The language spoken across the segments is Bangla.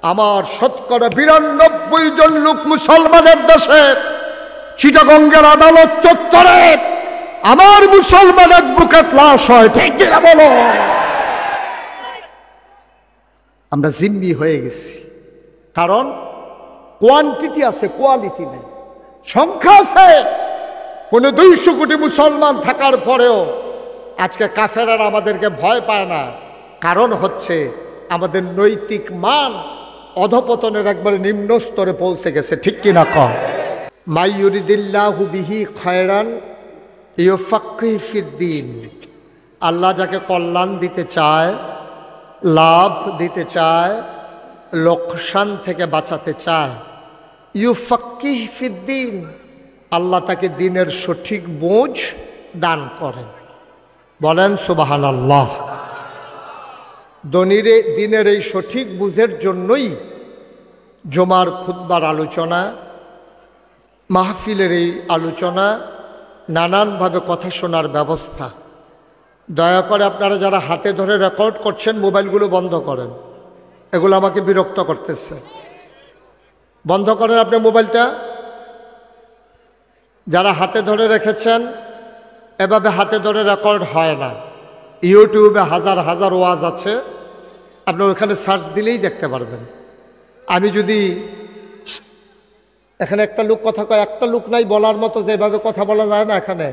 আমার শতকরা 92 জন লোক মুসলমানের দেশে চিটাগঙ্গের আদালত চত্বরে আমার মুসলমানের বুকে লাশ হয়, ঠিক কিনা বলো? আমরা জিম্মি হয়ে গেছি, কারণ কোয়ান্টিটি আছে, কোয়ালিটি নেই। সংখ্যা আছে, কোনো 200 কোটি মুসলমান থাকার পরেও আজকে কাফেররা আমাদেরকে ভয় পায় না। কারণ হচ্ছে আমাদের নৈতিক মান অধপতনের একবারে নিম্ন স্তরে পৌঁছে গেছে, ঠিক কিনা কম? মাই ইউরিদিল্লাহু বিহি খায়রান ইউফাক্কিহু ফিদ্দীন। আল্লাহ যাকে কল্যাণ দিতে চায়, লাভ দিতে চায়, লোকসান থেকে বাঁচাতে চায়, ইউফাক্কিহু ফিদ্দীন, আল্লাহ তাকে দ্বীনের সঠিক বুঝ দান করেন। বলেন সুবহানাল্লাহ। দ্বীনের এই সঠিক বুঝের জন্যই জুমার খুতবার আলোচনা, মাহফিলের এই আলোচনা, নানানভাবে কথা শোনার ব্যবস্থা। দয়া করে আপনারা যারা হাতে ধরে রেকর্ড করছেন মোবাইলগুলো বন্ধ করেন, এগুলো আমাকে বিরক্ত করতেছে। বন্ধ করেন আপনি মোবাইলটা। যারা হাতে ধরে রেখেছেন, এভাবে হাতে ধরে রেকর্ড হয় না। ইউটিউবে হাজার হাজার ওয়াজ আছে, আপনি ওখানে সার্চ দিলেই দেখতে পারবেন। আমি যদি এখানে একটা লোক কথা কয়, একটা লোক নাই বলার মতো, যেভাবে কথা বলা যায় না এখানে।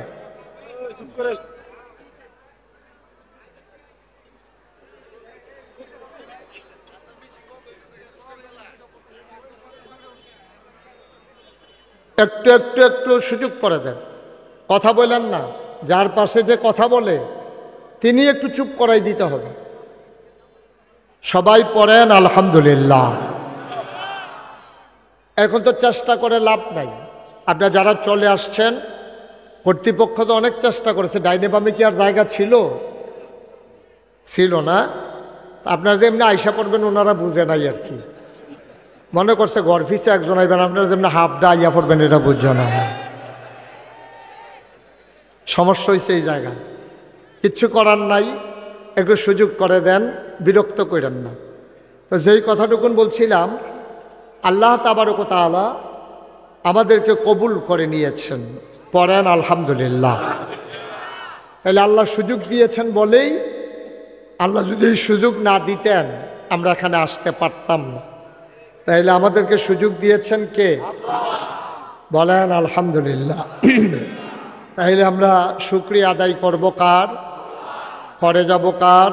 একটু একটু একটু সুযোগ করে দেন, কথা বলেন না। যার পাশে যে কথা বলে তিনি একটু চুপ করাই দিতে হবে। সবাই পড়েন আলহামদুলিল্লাহ। এখন তো চেষ্টা করে লাভ নাই। আপনারা যারা চলে আসছেন, কর্তৃপক্ষ তো অনেক চেষ্টা করেছে। ডাইনে বামে কি আর জায়গা ছিল না? আপনারা যে এমনি আইসা পড়বেন ওনারা বুঝে নাই আর কি, মনে করছে ঘর ফিসে একজন আইবেন, আপনারা যেমনি হাফডা আইয়া পড়বেন এটা বুঝছো না। সমস্যা হয়েছে এই জায়গায়, কিচ্ছু করার নাই, একটু সুযোগ করে দেন, বিরক্ত করেন না। তো যেই কথাটুকুন বলছিলাম, আল্লাহ তাবারক ওয়া তাআলা আমাদেরকে কবুল করে নিয়েছেন। পড়েন আলহামদুলিল্লাহ। তাহলে আল্লাহ সুযোগ দিয়েছেন বলেই, আল্লাহ যদি এই সুযোগ না দিতেন আমরা এখানে আসতে পারতাম না। তাইলে আমাদেরকে সুযোগ দিয়েছেন কে? বলেন আলহামদুলিল্লাহ। তাইলে আমরা শুকরিয়া আদায় করব কার? করে যাব কার?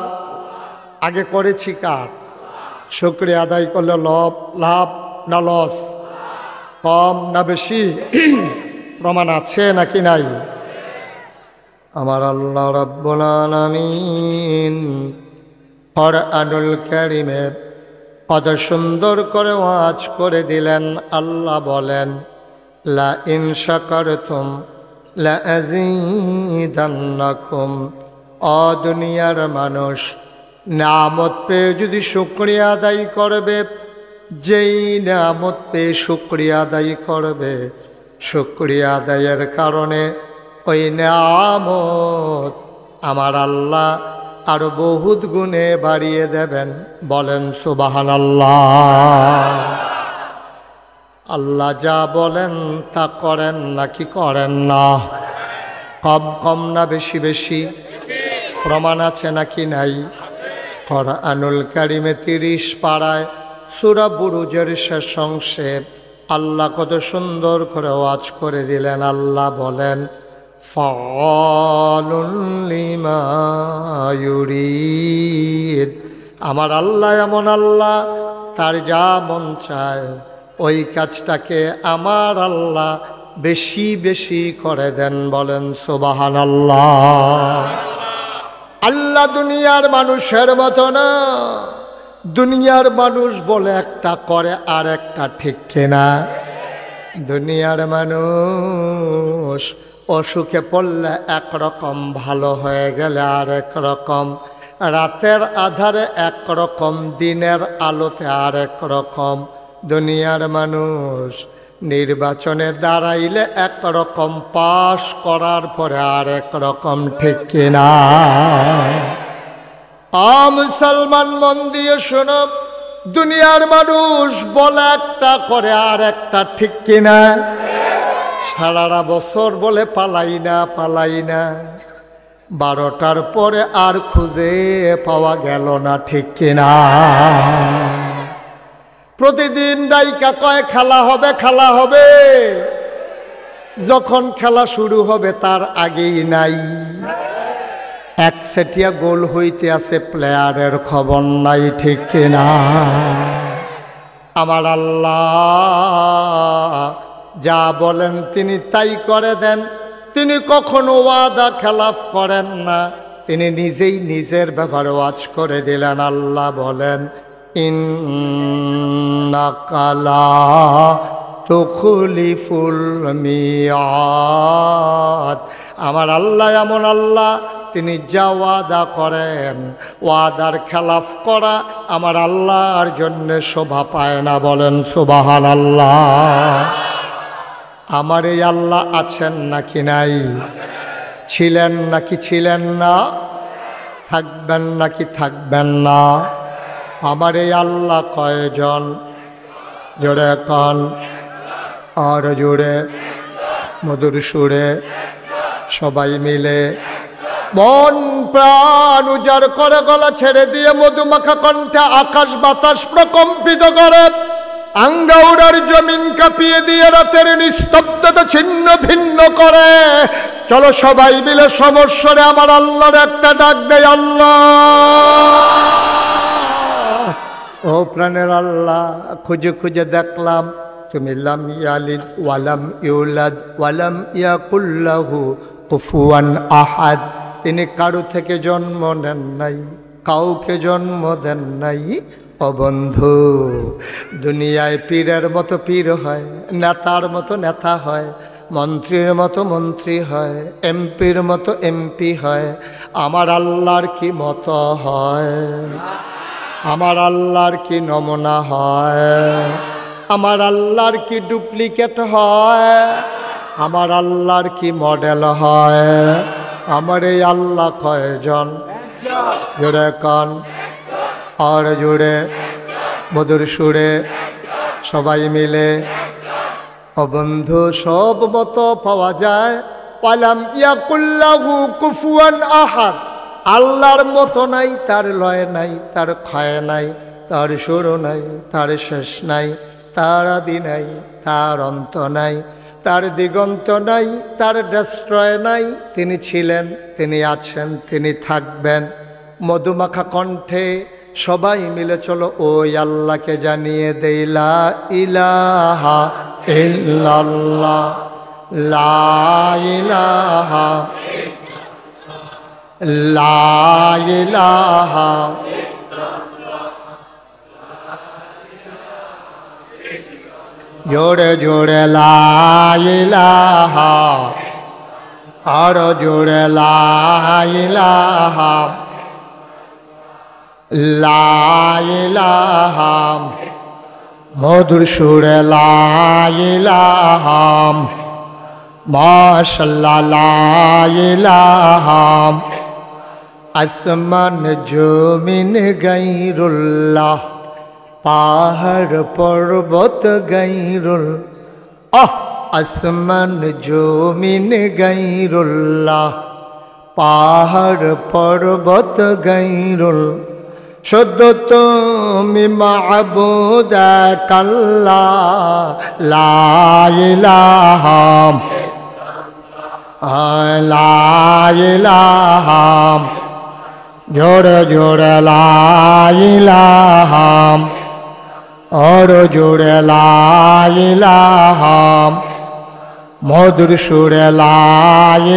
আগে করেছি কার? শুকরিয়া আদায় করলে লাভ না লস? কম না বেশি? প্রমাণ আছে নাকি নাই? আমার আল্লাহ রাব্বুল আলামিন কুরআনুল কারীমে কত সুন্দর করে ওয়াজ করে দিলেন। আল্লাহ বলেন, লা ইন শাকারতুম লা আযীদান্নাকুম। ও দুনিয়ার মানুষ, নিয়ামত পেয়ে যদি শুকরিয়া আদায় করবে, যেই নিয়ামত পেয়ে শুকরিয়া আদায় করবে, শুকরিয়া আদায়ের কারণে ওই নিয়ামত আমার আল্লাহ আরো বহুত গুণে বাড়িয়ে দেবেন। বলেন সুবহানাল্লাহ। আল্লাহ যা বলেন তা করেন নাকি করেন না? কম না বেশি বেশি? প্রমাণ আছে নাকি নাই? কুরআনুল কারীমে 30 পারায় সূরা বুরুজের শেষ অংশে আল্লাহ কত সুন্দর করে ওয়াজ করে দিলেন। আল্লাহ বলেন, ফাআলুন লিমা ইউরিদ। আমার আল্লাহ এমন আল্লাহ, তার যা মন চায় ওই কাজটাকে আমার আল্লাহ বেশি বেশি করে দেন। বলেন সুবহানাল্লাহ। আল্লাহ দুনিয়ার মানুষের মতো না। দুনিয়ার মানুষ বলে একটা করে আর একটা, ঠিক কিনা? দুনিয়ার মানুষ অসুখে পড়লে একরকম, ভালো হয়ে গেলে আর একরকম, রাতের আধারে একরকম, দিনের আলোতে আর একরকম। দুনিয়ার মানুষ নির্বাচনে দাঁড়াইলে একরকম, পাশ করার পরে আর একরকম, ঠিক কিনা? মুসলমান মন দিয়ে শোনো, দুনিয়ার মানুষ বলে একটা করে আর একটা, ঠিক কিনা? সারাটা বছর বলে পালাই না পালাই না, 12টার পরে আর খুঁজে পাওয়া গেল না, ঠিক কিনা? প্রতিদিন ডাইকা কয় খেলা হবে খেলা হবে, যখন খেলা শুরু হবে তার আগেই নাই। একচেটিয়া গোল হইতে আছে, প্লেয়ারের খবর নাই, ঠিক কিনা? আমার আল্লাহ যা বলেন তিনি তাই করে দেন, তিনি কখনো ওয়াদা খেলাফ করেন না। তিনি নিজেই নিজের ব্যাপারে ওয়াজ করে দিলেন। আল্লাহ বলেন, ইন্নাকা লা তুখলিফুল মিয়াদ। আমার আল্লাহ এমন আল্লাহ, তিনি যা ওয়াদা করেন, ওয়াদার খেলাফ করা আমার আল্লাহর জন্য শোভা পায় না। বলেন সুবহানাল্লাহ। আমার এই আল্লাহ আছেন নাকি নাই? ছিলেন নাকি ছিলেন না? থাকবেন নাকি থাকবেন না? আমার এই আল্লাহ কয়জন? জোরে কান আর জোরে মধুর সুরে সবাই মিলে মন প্রাণ উজাড় করে গলা ছেড়ে দিয়ে মধুমাখা কণ্ঠে আকাশ বাতাস প্রকম্পিত করে, আঙ্গাউড়ার জমিন কাঁপিয়ে দিয়ে রাতের নিস্তব্ধতা ছিন্ন ভিন্ন করে। চলো সবাই মিলে সমস্বরে আমার আল্লাহর একটা ডাক দেয়, আল্লাহ। ও প্রাণের আল্লাহ, খুঁজে খুঁজে দেখলাম তুমি লাম ইয়ালিদ ওয়ালাম ইউলাদ ওয়ালাম ইয়াকুল লাহু কুফুয়ান আহাদ। তিনি কারো থেকে জন্ম নেন নাই, কাউকে জন্ম দেন নাই। ও বন্ধু, দুনিয়ায় পীরের মতো পীর হয়, নেতার মতো নেতা হয়, মন্ত্রীর মতো মন্ত্রী হয়, এমপির মতো এমপি হয়। আমার আল্লাহর কি মতো হয়? আমার আল্লাহর কি নমুনা হয়? আমার আল্লাহর কি ডুপ্লিকেট হয়? আমার আল্লাহর কি মডেল হয়? আমার এই আল্লাহ কয়জন? জোরে কান আর জোরে মধুর সুরে সবাই মিলে। ও বন্ধু, সব মতো পাওয়া যায়, ওয়ালাম ইয়াকুল্লাহু কুফুয়ান আহাদ। আল্লাহর মতো নাই, তার লয় নাই, তার ক্ষয় নাই, তার শুরু নাই, তার শেষ নাই, তার আদি নাই, তার অন্ত নাই, তার দিগন্ত নাই, তার ডেস্ট্রয় নাই। তিনি ছিলেন, তিনি আছেন, তিনি থাকবেন। মধুমাখা কণ্ঠে সবাই মিলে চলো ওই আল্লাহকে জানিয়ে দেই, লা ইলাহা ইল্লাল্লাহ, লা ইলাহা, লা ইলাহা। জোরে জোরে লা ইলাহা, আর জোরে লা ইলাহা, লা ইলাহা। মধুর সুরে লা ইলাহা, মাশাআল্লাহ লা ইলাহা। আসমান জমিন গায়রুল্লাহ, পাহাড় পর্বত গায়রুল, আসমান জমিন গায়রুল্লাহ, পাহাড় পর্বত গায়রুল। শুদ্ধ তুমি মাবুদ আল্লাহ, লা ইলাহা, লা ইলাহা। জোরে জোরে লা ইলাহা, আর জোরে লা ইলাহা। মধুর সুরে লা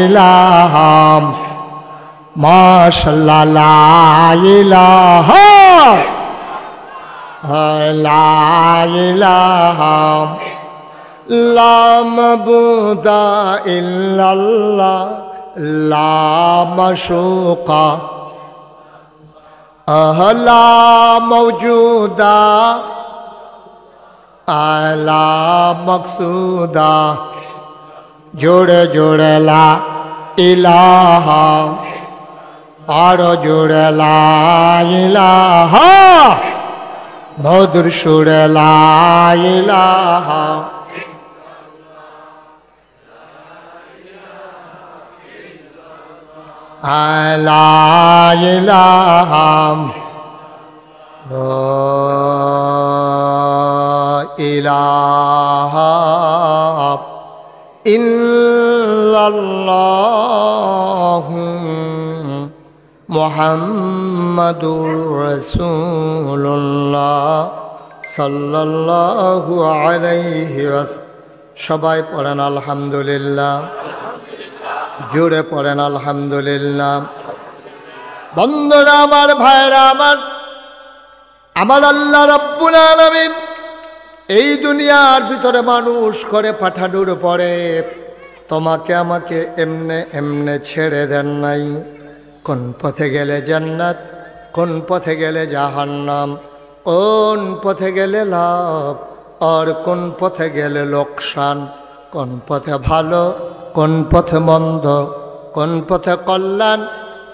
ইলাহা, মাশাআল্লাহ লা ইলাহা, লা ইলাহা। লা মাবুদা ইল্লাল্লাহ, লা মাশুকা, লা মওজুদা, লা মকসুদা। জোরে জোরে লা ইলাহা, আর জোরে লা ইলাহা। মধুর সুরে লা ইলাহা লা ইলাহা ইলাহা ইল্লাল্লাহু মুহাম্মাদুর রাসূলুল্লাহ সাল্লাল্লাহু আলাইহি ওয়াসাল্লাম। সবাই পড়েন আলহামদুলিল্লাহ, জোরে পড়েন আলহামদুলিল্লাহ। বন্ধুরা আমার, ভাইরা আমার, আমার আল্লাহ রাব্বুল আলামিন এই দুনিয়ার ভিতরে মানুষ করে পাঠানোর পরে তোমাকে আমাকে এমনে এমনে ছেড়ে দেন নাই। কোন পথে গেলে জান্নাত, কোন পথে গেলে জাহান্নাম, কোন পথে গেলে লাভ আর কোন পথে গেলে লোকসান, কোন পথে ভালো, কোন পথে মন্দ, কোন পথে কল্যাণ,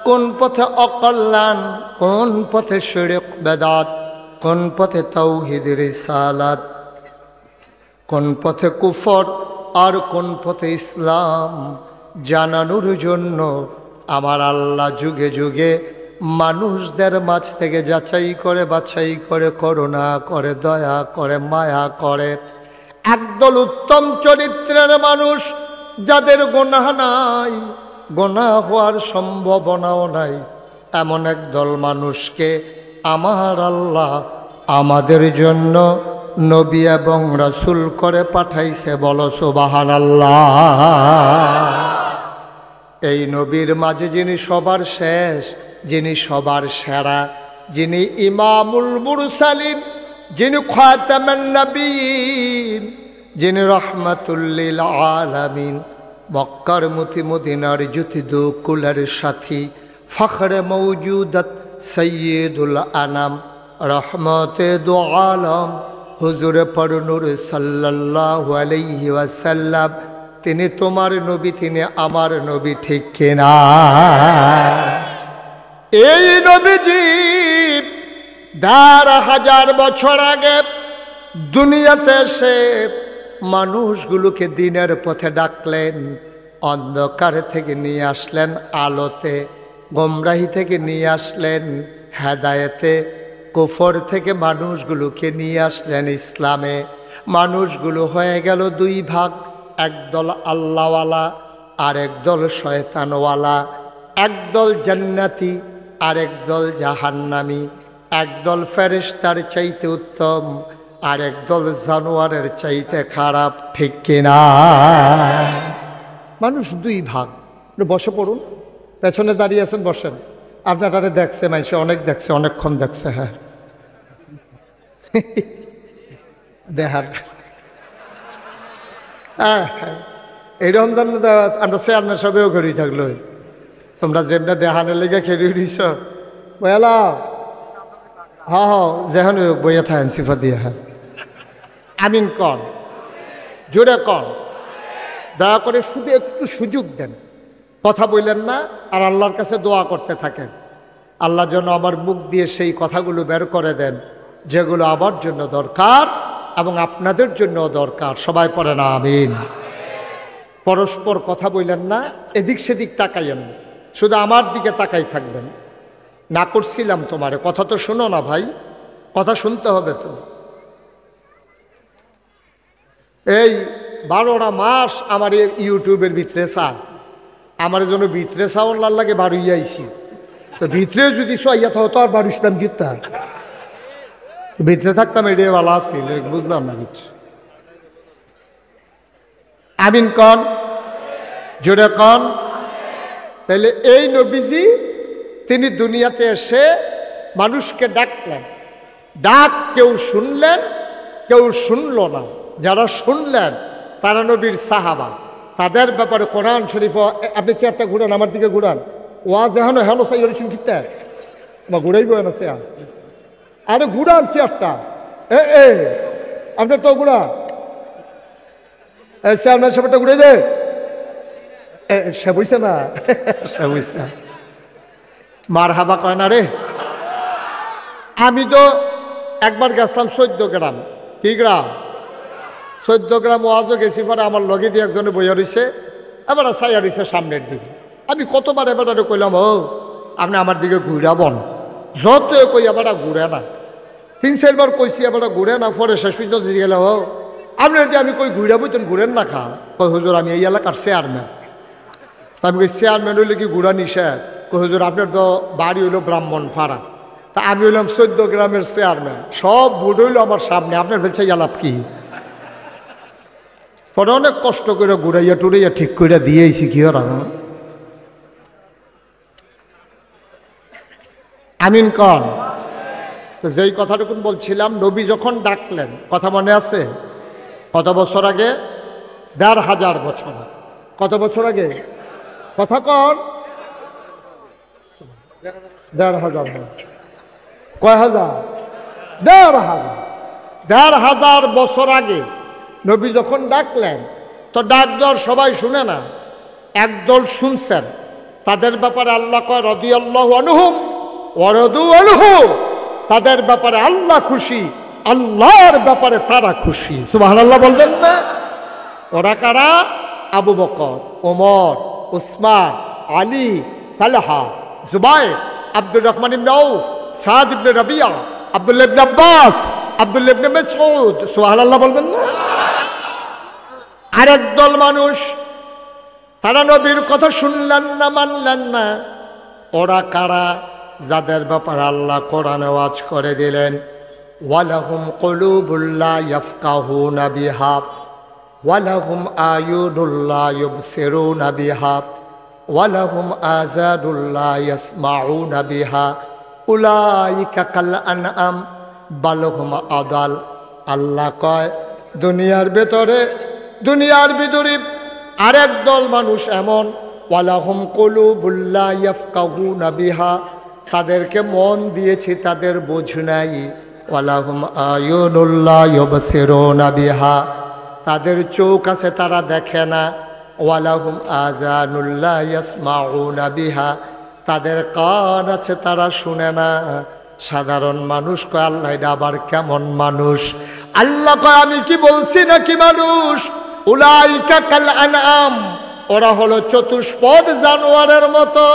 কোন পথে অকল্যাণ, কোন পথে শিরক বেদাত, কোন পথে তাওহীদ রিসালাত, কোন পথে কুফর আর কোন পথে ইসলাম জানানোর জন্য আমার আল্লাহ যুগে যুগে মানুষদের মাঝ থেকে যাচাই করে বাছাই করে করুণা করে দয়া করে মায়া করে একদল উত্তম চরিত্রের মানুষ যাদের গুনাহ নাই, গুনাহ হওয়ার সম্ভাবনাও নাই, এমন একদল মানুষকে আমার আল্লাহ আমাদের জন্য নবী এবং রাসূল করে পাঠাইছে। বলো সুবহানাল্লাহ। এই নবীর মাঝে যিনি সবার শেষ, যিনি সবার সেরা, যিনি ইমামুল মুরসালিন, যিনি খাতামুন নবীন, যিনি রাহমাতুল লিল আলামিন, মক্কার মতি মদিনার জ্যোতি দুকুলের সাথী, ফখরে মওজুদাত সৈয়দুল আনাম, রহমতে দু আলম, হুজুরে পরনূর সাল্লাল্লাহু আলাইহি ওয়াসাল্লাম, তিনি তোমার নবী, তিনি আমার নবী, ঠিক কিনা? এই নবীজি ১,৫০০ বছর আগে দুনিয়াতে এসে মানুষগুলোকে দিনের পথে ডাকলেন, অন্ধকার থেকে নিয়ে আসলেন আলোতে, গোমরাহি থেকে নিয়ে আসলেন হেদায়েতে, কুফর থেকে মানুষগুলোকে নিয়ে আসলেন ইসলামে। মানুষগুলো হয়ে গেল দুই ভাগ, একদল আল্লাহওয়ালা আর একদল শয়তানওয়ালা, একদল জান্নাতি আর একদল জাহান্নামী, একদল ফেরেশতার চাইতে উত্তম আর একদল জানোয়ারের চাইতে খারাপ, ঠিক কিনা? মানুষ দুই ভাগ। বসে পড়ুন, পেছনে দাঁড়িয়ে আছেন, বসেন। আপনারা দেখছে, মানুষ অনেক দেখছে, অনেকক্ষণ দেখছে। হ্যাঁ, দেখার এই রমজান আমরা চেয়ারম্যান সবেও ঘুরি থাকলো, তোমরা যেমনি দেহানের লেগে খেলি দিছ বলা। হ্যাঁ হ্যাঁ, যেখানে বইয়া থাকেন সিফা দিয়ে। হ্যাঁ, আমিন কন, জোরে কন। দয়া করে শুধু একটু সুযোগ দেন, কথা বললেন না, আর আল্লাহর কাছে দোয়া করতে থাকেন। আল্লাহ যেন আমার মুখ দিয়ে সেই কথাগুলো বের করে দেন যেগুলো আমার জন্য দরকার এবং আপনাদের জন্য দরকার। সবাই পড়েন আমিন। পরস্পর কথা বললেন না, এদিক সেদিক তাকাইয়েন না, শুধু আমার দিকে তাকাই থাকবেন। না করছিলাম তোমারে, কথা তো শোনো না ভাই, কথা শুনতে হবে তো। এই 12টা মাস আমার ইউটিউবের ভিতরে চা, আমার জন্য ভিতরে চাওয়ার লাগে বাড়িয়ে আইছি, তো ভিতরে যদি চাইয়া তো আর বাড়ি ইসলাম জিততা, ভিতরে থাকতাম, এটাই ভালো আছে, বুঝলাম না কিছু। আমিন কন, জোরে কন। তাহলে এই নবীজি তিনি দুনিয়াতে এসে মানুষকে ডাকলেন, ডাক কেউ শুনলেন, কেউ শুনল না। যারা শুনলেন তারা নবীর সাহাবা, তাদের ব্যাপারে কোরআন শরীফ। আপনি চেয়ারটা ঘুরান, আমার দিকে ঘুরান। ওয়াজ এখনো হেলো সাই শুন কিতে বা ঘুরাইব না চেয়ার, আরে ঘুরান চেয়ারটা। এ আপনার তো ঘুরা, চেয়ারম্যান সাহেবটা ঘুরে দে। সে বুঝছে না, সে বুঝছে, মার হাবা কয় না রে। আমি তো একবার গেছিলাম 14 গ্রাম। কি গ্রাম? 14 গ্রাম ওয়াজও গেছি। পরে আমার লগে দিয়ে একজনে বইয়া রয়েছে, এবার চাইয়া রয়েছে সামনের দিকে। আমি কতবার এবার কইলাম, ও আপনি আমার দিকে ঘুরাবন, যত কই এবার ঘুরে না। 3-4 বার কইছি, এবার ঘুরে না। পরে শেষ পর্যন্ত গেলে, ও আপনি যদি আমি কই ঘুরাবো তুমি ঘুরেন না খা। কই হুজুর আমি এই এলাকার চেয়ারম্যান। আমি কই চেয়ারম্যান হইলে কি ঘুরা নিষেধ? কই হুজুর আপনার তো বাড়ি হইলো ব্রাহ্মণপাড়া, তা আমি হইলাম 14 গ্রামের চেয়ারম্যান, সব বুট হইলো আমার সামনে, আপনার ফেলছে আলাপ কি? পরে অনেক কষ্ট করে ঘুরাইয়া টুরাইয়া ঠিক করে দিয়েছি। কি ওরা আমিন কন। তো যেই কথাটুকু বলছিলাম, নবী যখন ডাকলেন, কথা মনে আছে? কত বছর আগে? 1500 বছর। কত বছর আগে? কথা কন। 1500। কয় হাজার? 1500 বছর আগে নবী যখন ডাকলেন, তো ডাক দেওয়ার সবাই শুনে না, একদল শুনছেন। তাদের ব্যাপারে আল্লাহ কয় রাদিয়াল্লাহু আনহুম ওয়া রাদু আনহু, তাদের ব্যাপারে আল্লাহ খুশি, আল্লাহর ব্যাপারে তারা খুশি। সুবহানাল্লাহ বলবেন না? ওরা কারা? আবু বকর, ওমর, উসমান, আলী, তালহা, জুবাইর, আব্দুর রহমান ইবনে আউফ, সাদ ইবনে রাবিয়া, আব্দুল্লাহ ইবনে আব্বাস, আব্দুল্লাহ ইবনে মাসউদ। সুবহানাল্লাহ বলবেন না? আরেক দল মানুষ, তারা নবীর কথা শুনলেন না, মানলেন না। ওরা কারা? যাদের ব্যাপারে আল্লাহ কোরআনে ওয়াজ করে দিলেন, ওয়ালাহুম কুলুবুল লা ইয়াফকাহুনা বিহা ওয়ালাহুম আয়ুনুল লা ইউবসিরুনা বিহা ওয়ালাহুম আযানুল লা ইয়াসমাউনা বিহা উলাইকা কাল আনআম বাল হুম আদাল। আল্লাহ কয় দুনিয়ার ভিতরে আরেক দল মানুষ এমন, ওয়ালাহুম কুলুবুল লা ইয়াফকাহুনা বিহা, তাদেরকে মন দিয়েছি, তাদের বোঝ নাই। ওয়ালাহুম আয়ুনুল লা ইউবসিরুনা বিহা, তাদের চোখ আছে তারা দেখে না। ওয়ালাহুম আযানুল লা ইয়াসমাউনা বিহা, তাদের কান আছে তারা শুনে না। সাধারণ মানুষ কয় আল্লাহ এটা আবার কেমন মানুষ? আল্লাহ কয় আমি কি বলছি নাকি মানুষ? উলাইকা কাল আনআম, ওরা হলো চতুষ্পদ জানোয়ারের মতো।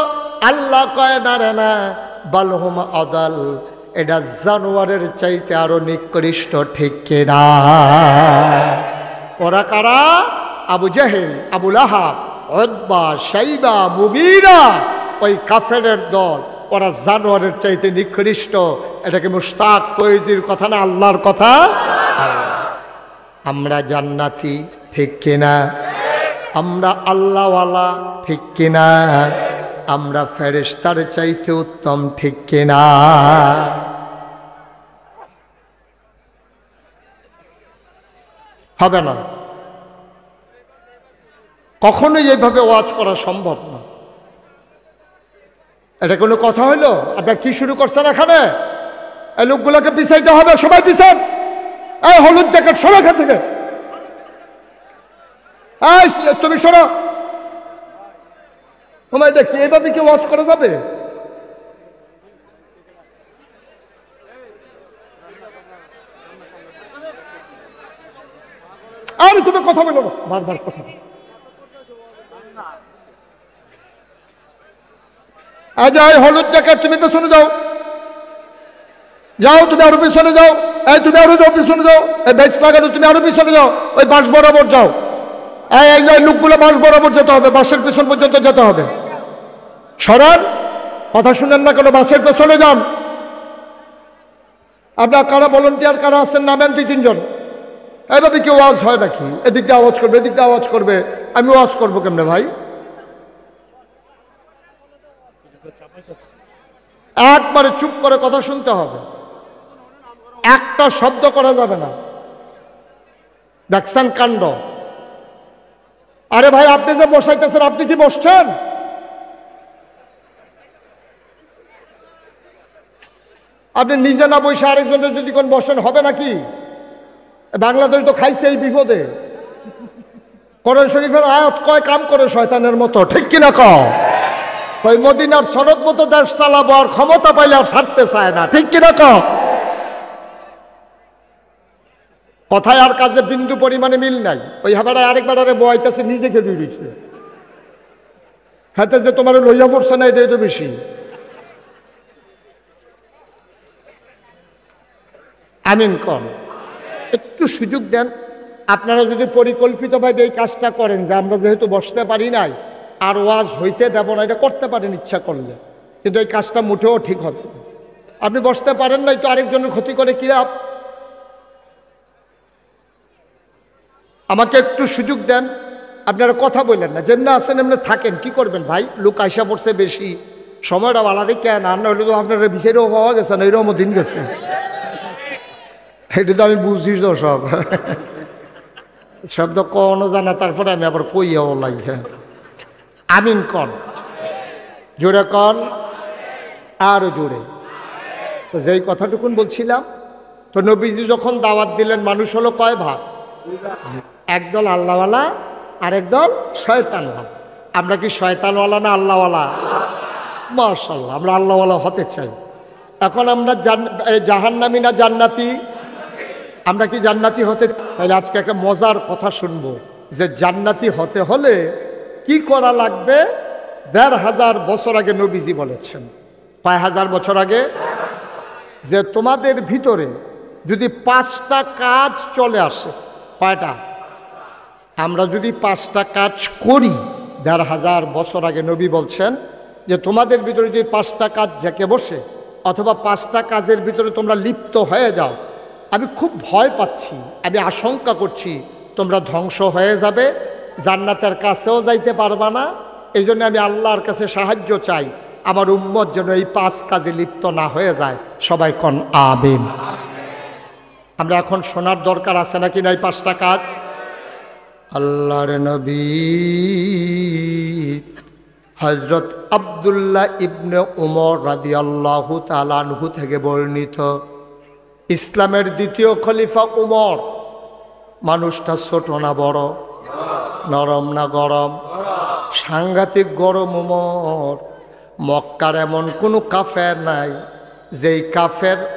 আল্লাহ কয় না রে না, বাল হুম আদাল, এটা জানোয়ারের চাইতে আরো নিকৃষ্ট। ঠিক কিনা? ওরা কারা? আবু জাহেল, আবু লাহাব, উতবা, শাইবা, মুগীরা, ওই কাফেরের দল। ওরা জানোয়ারের চাইতে নিকৃষ্ট। এটাকে মুশতাক ফয়েজির কথা না, আল্লাহর কথা। আমরা জান্নাতি, ঠিক কিনা? আমরা আল্লাহওয়ালা, ঠিক কিনা? আমরা ফেরেশতার চাইতে উত্তম, ঠিক কিনা? হবে না, কখনোই এইভাবে ওয়াজ করা সম্ভব না। এটা কোনো কথা হইলো? আপনার কি শুরু করছেন এখানে? এই লোকগুলোকে পিছাইতে হবে, সবাই পিছান। এই হলুদ জ্যাকেট সরো এখান থেকে, তুমি সরো। তোমার দেখি এইভাবে কি ওয়াজ করা যাবে? আর তুমি কথা বলো না, বারবার কথা। আজ হলুদ জ্যাকেট তুমি পেছনে যাও, যাও তুমি আরো পিছনে যাও। এই তুমি আরো যাও, পিছনে যাও। এই বেচ লাগানো তুমি আরো পিছনে যাও, ওই বাঁশ বরাবর যাও। এই লোকগুলো বাঁশ বরাবর যেতে হবে, বাসের পিছন পর্যন্ত যেতে হবে। সরান, কথা শুনেন না কেন? বাসের পেছনে যান। আপনার কারা ভলান্টিয়ার কারা আছেন নামেন 2-3 জন। এইভাবে কি ওয়াজ হয় নাকি? এদিক দিয়ে আওয়াজ করবে, এদিক দিয়ে আওয়াজ করবে, আমি ওয়াজ করবো কেমনে ভাই? একবারে চুপ করে কথা শুনতে হবে, একটা শব্দ করা যাবে না। দেখছেন কাণ্ড? আরে ভাই আপনি যে বসাইতেছেন, আপনি কি বসছেন? আপনি নিজে না বসে আরেকজনের যদি কোন বসেন, হবে নাকি? বাংলাদেশ তো খাইছে এই বিপদে। কোরআন শরীফের আয়াত কয় কাম করে শয়তানের মতো, ঠিক কিনা কও? ওই মদিনার সনদ মতো দেশ চালাবো, আর ক্ষমতা পাইলে আর ছাড়তে চায় না, ঠিক কিনা কও? কথায় আর কাজে বিন্দু পরিমাণে মিল নাই। ওই হাবাটা আরেকবারে বয়াইতেছে, নিজেকে বেরিয়েছে হাতে যে তোমার লইয়া পড়ছে না, এটাই তো বেশি। আমিন কন। একটু সুযোগ দেন। আপনারা যদি পরিকল্পিতভাবে এই কাজটা করেন যে আমরা যেহেতু বসতে পারি নাই আর ওয়াজ হইতে দেব না, এটা করতে পারেন ইচ্ছা করলে, কিন্তু এই কাজটা মোটেও ঠিক হবে না। আপনি বসতে পারেন নাই তো আরেকজনের ক্ষতি করে কি লাভ? আমাকে একটু সুযোগ দেন। আপনারা কথা বললেন না, যেমনি আসেন এমনি থাকেন। কি করবেন ভাই? লোক আইসা পড়ছে বেশি, সময়টা আলাদা কেন? আর নইলে তো আপনারা বিচারেও পাওয়া গেছে না, এরকম দিন গেছে। এটা তো আমি বুঝি তো সব শব্দ কখনো জানা, তারপরে আমি আবার কইয়াও লাগে। হ্যাঁ, আমিন কন, জোরে কন, আরো জোরে। তো যেই কথাটুকুন বলছিলাম, তো নবীজি যখন দাওয়াত দিলেন, মানুষ হলো কয় ভাগ? একদল আল্লাহওয়ালা আর একদল শয়তানওয়ালা। আমরা কি শয়তানওয়ালা না আল্লাহওয়ালা? মাশাআল্লাহ, আমরা আল্লাহওয়ালা হতে চাই। এখন আমরা জাহান্নামী না জান্নাতি? আমরা কি জান্নাতি হতে? তাহলে আজকে একটা মজার কথা শুনবো যে জান্নাতি হতে হলে কি করা লাগবে। ১৫০০ বছর আগে নবীজি বলেছেন। কয় হাজার বছর আগে? যে তোমাদের ভিতরে যদি 5টা কাজ চলে আসে। কয়টা? আমরা যদি 5টা কাজ করি, ১৫০০ বছর আগে নবী বলছেন যে তোমাদের ভিতরে যদি 5টা কাজ জেঁকে বসে, অথবা 5টা কাজের ভিতরে তোমরা লিপ্ত হয়ে যাও, আমি খুব ভয় পাচ্ছি, আমি আশঙ্কা করছি তোমরা ধ্বংস হয়ে যাবে, জান্নাতের কাছেও যাইতে পারবা না। এই জন্য আমি আল্লাহর কাছে সাহায্য চাই, আমার উম্মত যেন এই 5 কাজে লিপ্ত না হয়ে যায়। সবাই কোন আমিন। আমরা এখন শোনার দরকার আছে নাকি না এই 5টা কাজ? আল্লাহর নবী হযরত আব্দুল্লাহ ইবনে উমর রাদিয়াল্লাহু তাআলা আনহু থেকে বর্ণিত, ইসলামের দ্বিতীয় খলিফা উমর। মানুষটা ছোট না বড়? নরম না গরম? সাংঘাতিক গরম উমর। মক্কার এমন কোনো কাফের নাই যেই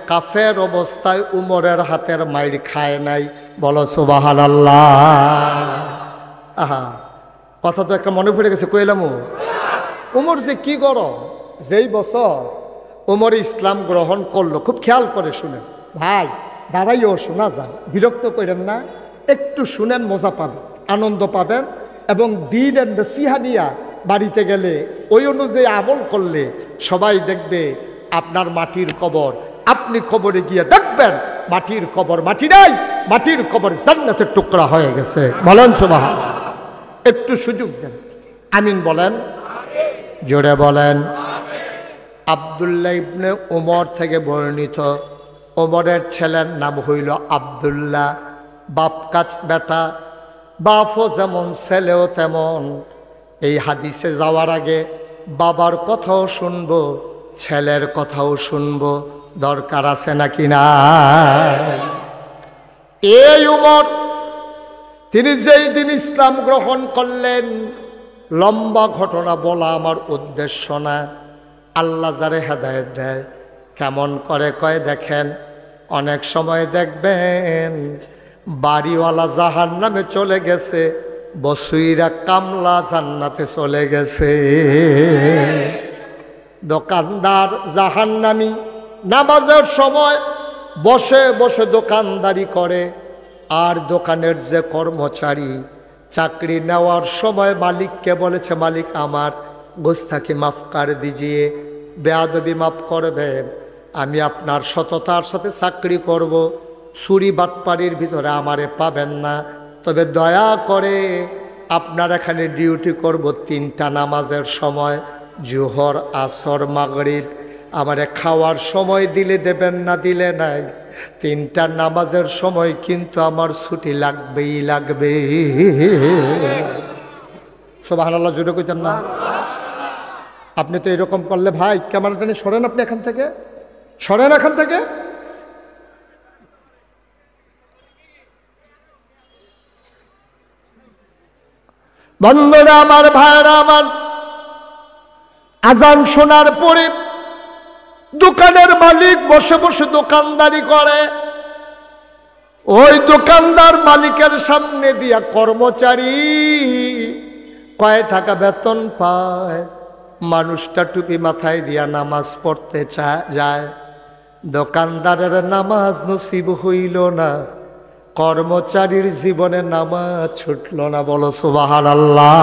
কাফের অবস্থায় উমরের হাতের মাইর খায় নাই। বলো সুবহানাল্লাহ। আহা, কথা তো একটা মনে পড়ে গেছে, কইলাম উমর যে কি গরম। যেই বছর উমর ইসলাম গ্রহণ করলো, খুব খেয়াল করে শুনেন ভাই, দাঁড়াইও শোনা যায়, বিরক্ত করেন না, একটু শুনেন, মজা পাবেন, আনন্দ পাবেন। এবং দ্বীনের নসিহা নিয়া বাড়িতে গেলে ওই অনুযায়ী আমল করলে সবাই দেখবে আপনার মাটির কবর। আপনি কবরে গিয়ে দেখবেন মাটির কবর মাটি নাই, মাটির কবর জান্নাতের টুকরা হয়ে গেছে। বলেন সুবহানাল্লাহ। একটু সুযোগ দেন, আমিন বলেন, জোরে বলেন। আব্দুল্লাহ ইবনে উমর থেকে বর্ণিত, ওমরের ছেলের নাম হইল আব্দুল্লাহ। বাপ কাছ বেটা, বাপও যেমন ছেলেও তেমন। এই হাদিসে যাওয়ার আগে বাবার কথাও শুনবো, ছেলের কথাও শুনবো, দরকার আছে নাকি না? এই উমর, তিনি যেই দিন ইসলাম গ্রহণ করলেন, লম্বা ঘটনা বলা আমার উদ্দেশ্য না। আল্লাহ যারে হেদায়েত দেয় কেমন করে কয় দেখেন। অনেক সময় দেখবেন বাড়িওয়ালা জাহান্নামে চলে গেছে, বসুইরা কামলা জান্নাতে চলে গেছে। দোকানদার জাহান্নামী, নামাজের সময় বসে বসে দোকানদারি করে। আর দোকানের যে কর্মচারী চাকরি নেওয়ার সময় মালিককে বলেছে, মালিক আমার গোস্তাকি মাফ কর দিজিয়ে, বেয়াদবি মাফ করবেন, আমি আপনার সততার সাথে চাকরি করব, চুরি বাটপাড়ির ভিতরে আমারে পাবেন না, তবে দয়া করে আপনার এখানে ডিউটি করব 3টা নামাজের সময়, জোহর আসর মাগরিব। আমারে খাওয়ার সময় দিলে দেবেন, না দিলে নাই। 3টা নামাজের সময় কিন্তু আমার ছুটি লাগবেই লাগবে। সুবহানাল্লাহ, জোরে কইতেন না? আপনি তো এরকম করলে ভাই ক্যামেরাটা নিয়ে সরেন, আপনি এখান থেকে সরেন, এখান থেকে। বন্ধুরা আমার, ভাইরা আমার, আজান শোনার পরে দোকানের মালিক বসে বসে দোকানদারি করে। ওই দোকানদার মালিকের সামনে দিয়া কর্মচারী কয় টাকা বেতন পায়, মানুষটা টুপি মাথায় দিয়া নামাজ পড়তে যায়। দোকানদারের নামাজ নসিব হইল না, কর্মচারীর জীবনে নামাজ ছুটল না। বলো সুবহানাল্লাহ।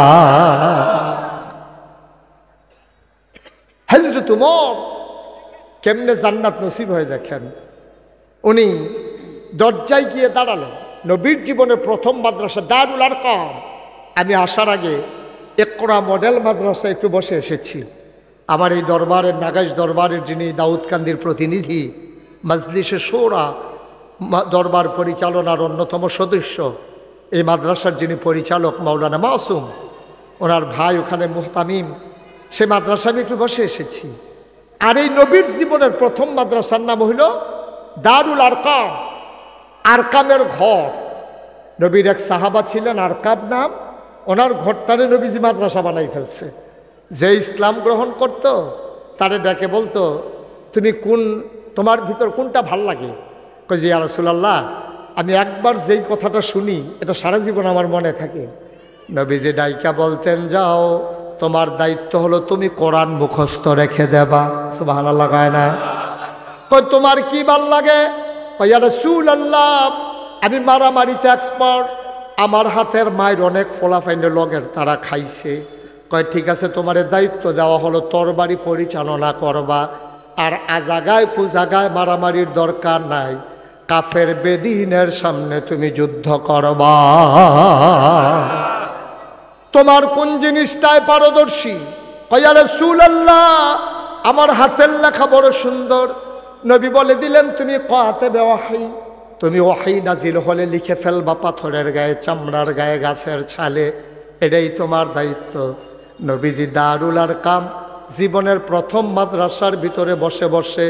হযরত ওমর কেমনে জান্নাত নসিব হয়ে দেখেন। উনি দরজায় গিয়ে দাঁড়ালেন। নবীর জীবনের প্রথম মাদ্রাসা দারুল আরকাম। আমি আসার আগে ইকরা মডেল মাদ্রাসায় একটু বসে এসেছি। আমার এই দরবারের নাগাইশ দরবারের যিনি দাউদকান্দির প্রতিনিধি, মাজলিসে শোরা দরবার পরিচালনার অন্যতম সদস্য, এই মাদ্রাসার যিনি পরিচালক মাওলানা মাসুম, ওনার ভাই ওখানে মুহতামিম, সে মাদ্রাসায় আমি একটু বসে এসেছি। আর এই নবীর জীবনের প্রথম মাদ্রাসার নাম হইল দারুল আরকাম, আরকামের ঘর। নবীর এক সাহাবা ছিলেন আরকাম নাম, ওনার ঘরটারে নবীজি মাদ্রাসা বানাই ফেলছে। যে ইসলাম গ্রহণ করত তারে ডেকে বলতো, তুমি তোমার ভিতর কোনটা ভাল লাগে? কই যে ইয়া রাসূলুল্লাহ, আমি একবার যেই কথাটা শুনি এটা সারা জীবন আমার মনে থাকে। নবীজি ডাইকা বলতেন, যাও, তোমার দায়িত্ব হলো তুমি কোরআন মুখস্থ রেখে দেবা। সুবহানাল্লাহ কয় না? কই তোমার কি ভাল লাগে? কই ইয়া রাসূলুল্লাহ, আমি মারামারিতে এক্সপার্ট, আমার হাতের মায়ের অনেক ফোলাফাইন্ডের লগের তারা খাইছে। কয় ঠিক আছে, তোমার দায়িত্ব দেওয়া হলো তরবারি পরিচালনা করবা, আর আজাগায় কুজাগায় মারামারির দরকার নাই, কাফের বেদিনের সামনে তুমি যুদ্ধ করবা। তোমার কোন জিনিসটায় পারদর্শী? কয় ইয়া রাসূলুল্লাহ, আমার হাতের লেখা বড় সুন্দর। নবী বলে দিলেন, তুমি কাতিবে ওয়াহী, তুমি ওয়াহী নাজিল হলে লিখে ফেলবা পাথরের গায়ে, চামড়ার গায়ে, গাছের ছালে, এটাই তোমার দায়িত্ব। নবীজি দারুল আরকাম জীবনের প্রথম মাদ্রাসার ভিতরে বসে বসে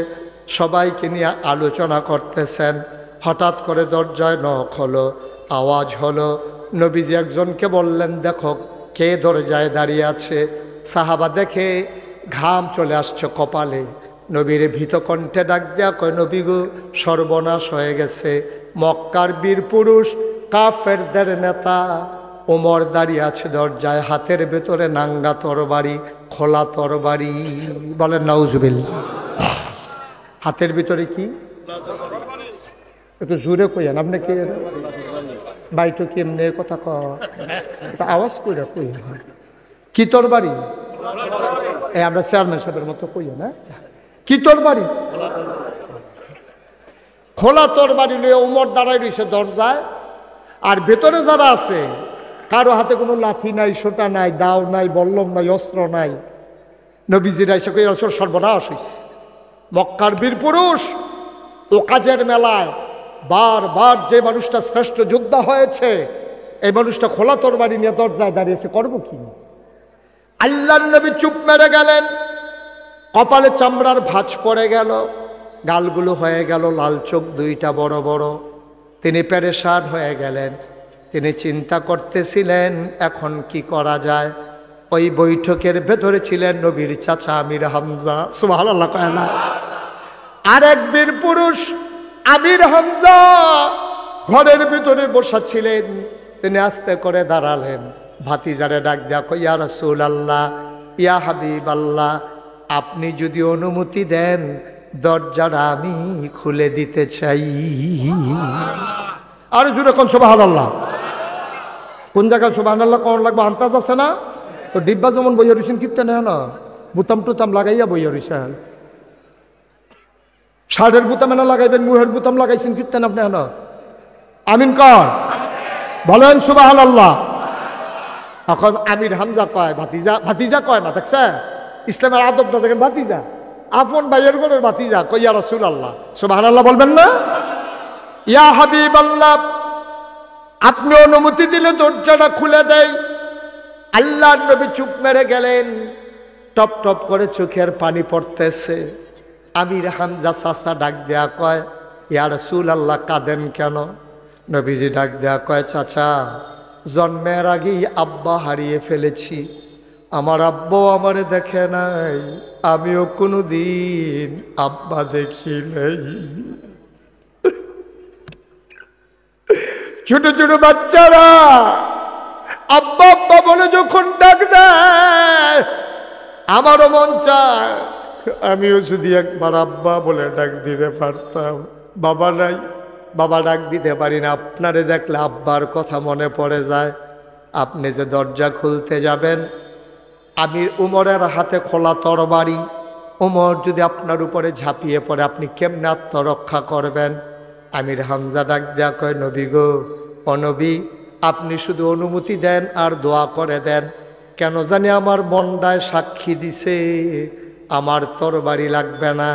সবাইকে নিয়ে আলোচনা করতেছেন। হঠাৎ করে দরজায় নখ হলো, আওয়াজ হলো। নবীজি একজনকে বললেন, দেখো কে দরজায় দাঁড়িয়ে আছে। সাহাবা দেখে ঘাম চলে আসছে কপালে। নবীর ভীত কণ্ঠে ডাক দেয়া কয়, নবী গো, সর্বনাশ হয়ে গেছে। মক্কার বীর পুরুষ কাফেরদের নেতা ওমর দাঁড়িয়ে আছে দরজায়, হাতের ভেতরে নাঙ্গা তরবারি, খোলা তরবারি। বলেন নাউজুবিল্লাহ। হাতের ভিতরে কি? একটু জোরে কইয়েন। আপনি কি বাইটো কেমনে কথা কটা আওয়াজ কইরা কই? কি তরবারি? আমরা চেয়ারম্যান সাহেবের মতো কইয়া না? কি তরবারি? খোলা তরবারি নিয়ে ওমর দাঁড়াই রয়েছে দরজায়। আর ভেতরে যারা আছে, কারো হাতে কোনো লাঠি নাই, সোটা নাই, দাও নাই, বল্লম নাই, অস্ত্র নাই। নবীজিরা এসে কই, সর্বনাশ হয়েছে। মক্কার বীর পুরুষ ও কাজের মেলায় বারবার যে মানুষটা শ্রেষ্ঠ যোদ্ধা হয়েছে, এই মানুষটা খোলা তরবারি নিয়ে দরজায় দাঁড়িয়েছে, করবো কি? আল্লাহর নবী চুপ মেরে গেলেন। কপালে চামড়ার ভাঁজ পড়ে গেল, গালগুলো হয়ে গেল লাল, চোখ দুইটা বড় বড়। তিনি পেরেশান হয়ে গেলেন। তিনি চিন্তা করতেছিলেন এখন কি করা যায়। ওই বৈঠকের ভেতরে ছিলেন নবীর চাচা আমির হামজা। সুবহানাল্লাহ কয় না? আরেক বীর পুরুষ আমির হামজা ঘরের ভিতরে বসা ছিলেন। তিনি আস্তে করে দাঁড়ালেন, ভাতিজারে ডাক দেয়া কই, ইয়া রাসূলুল্লাহ, ইয়া হাবিবাল্লাহ, আপনি যদি অনুমতি দেন দরজাটা আমি খুলে দিতে চাই। আর জুড়ে কোন সুবহানাল্লাহ। কোন জায়গায় সুবহানাল্লাহ কোন লাগবে আন্তাজ আছে না? তো ডিব্বা যেমন বইয়া রয়েছেন কিপ্তে নেয় না, বুতাম টুতাম লাগাইয়া বইয়া রয়েছেন। শার্টের বুতাম এনে লাগাইবেন, মুহের বুতাম লাগাইছেন কিপ্তেন আপনি এনে। আমিন কর, বলেন সুবহানাল্লাহ। এখন আমির হামজা কয় ভাতিজা, ভাতিজা কয় না, দেখছে ইসলামের আদবটা দেখেন। ভাতিজা আপন ভাইয়ের ঘরের ভাতিজা কই, ইয়া রাসূলুল্লাহ, সুবহানাল্লাহ বলবেন না? ইয়া হাবিবাল্লাহ, আপনি অনুমতি দিলে দরজাটা খুলে দেয়। আল্লাহর নবী চুপ মেরে গেলেন। টপ টপ করে চোখের পানি পড়তেছে। আমির হামজা চাচা ডাক দেয়া কয়, ইয়া রাসূলুল্লাহ, কাঁদেন কেন? নবীজি ডাক দেয়া কয়, চাচা, জন্মের আগেই আব্বা হারিয়ে ফেলেছি। আমার আব্বাও আমারে দেখে নাই, আমিও কোনোদিন আব্বা দেখি নাই। ছোট ছোট বাচ্চারা আব্বা আব্বা বলে যখন ডাক দেয়, আমারও মন চায় আমিও যদি একবার আব্বা বলে ডাক দিতে পারতাম। বাবা নাই, বাবা ডাক দিতে পারি না। আপনারে দেখলে আব্বার কথা মনে পড়ে যায়। আপনি যে দরজা খুলতে যাবেন, আমির উমরের হাতে খোলা তরবারি, উমর যদি আপনার উপরে ঝাঁপিয়ে পড়ে আপনি কেমনে আত্মরক্ষা করবেন? আমির হামজা ডাক দেয়া কয়, নবী গো, অনবী, আপনি শুধু অনুমতি দেন আর দোয়া করে দেন। কেন জানি আমার মনটায় সাক্ষী দিছে আমার তরবারি লাগবে না।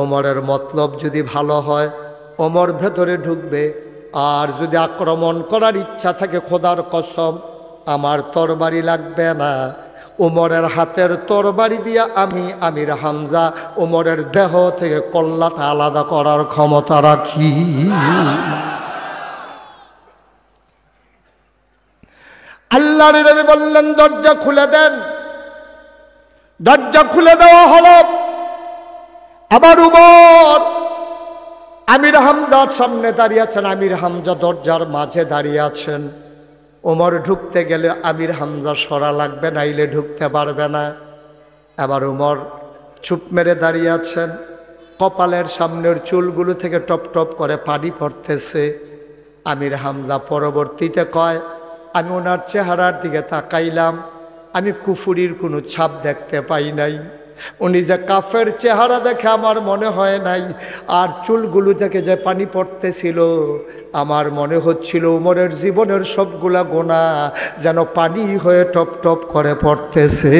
ওমরের মতলব যদি ভালো হয় ওমর ভেতরে ঢুকবে, আর যদি আক্রমণ করার ইচ্ছা থাকে খোদার কসম আমার তরবারি লাগবে না। ওমরের হাতের তরবারি দিয়া আমি আমির হামজা ওমরের দেহ থেকে কল্লাটা আলাদা করার ক্ষমতা রাখি। আল্লাহর নবী বললেন, দরজা খুলে দেন। দরজা খুলে দেওয়া হলো। আবার উমর আমির হামজার সামনে দাঁড়িয়ে আছেন, আমির হামজা দরজার মাঝে দাঁড়িয়ে আছেন। ওমর ঢুকতে গেলে আমির হামজা সরা লাগবে, নাইলে ঢুকতে পারবে না। এবার ওমর চুপ মেরে দাঁড়িয়ে আছেন, কপালের সামনের চুলগুলো থেকে টপ টপ করে পানি পড়তেছে। আমির হামজা পরবর্তীতে কয়, আমি ওনার চেহারার দিকে তাকাইলাম, আমি কুফুরির কোনো ছাপ দেখতে পাই নাই। উনি যে কাফের চেহারা দেখে আমার মনে হয় নাই। আর চুলগুলো থেকে যে পানি পড়তেছিল আমার মনে হচ্ছিল উমরের জীবনের সবগুলা গোনা যেন পানি হয়ে টপ টপ করে পড়তেছে।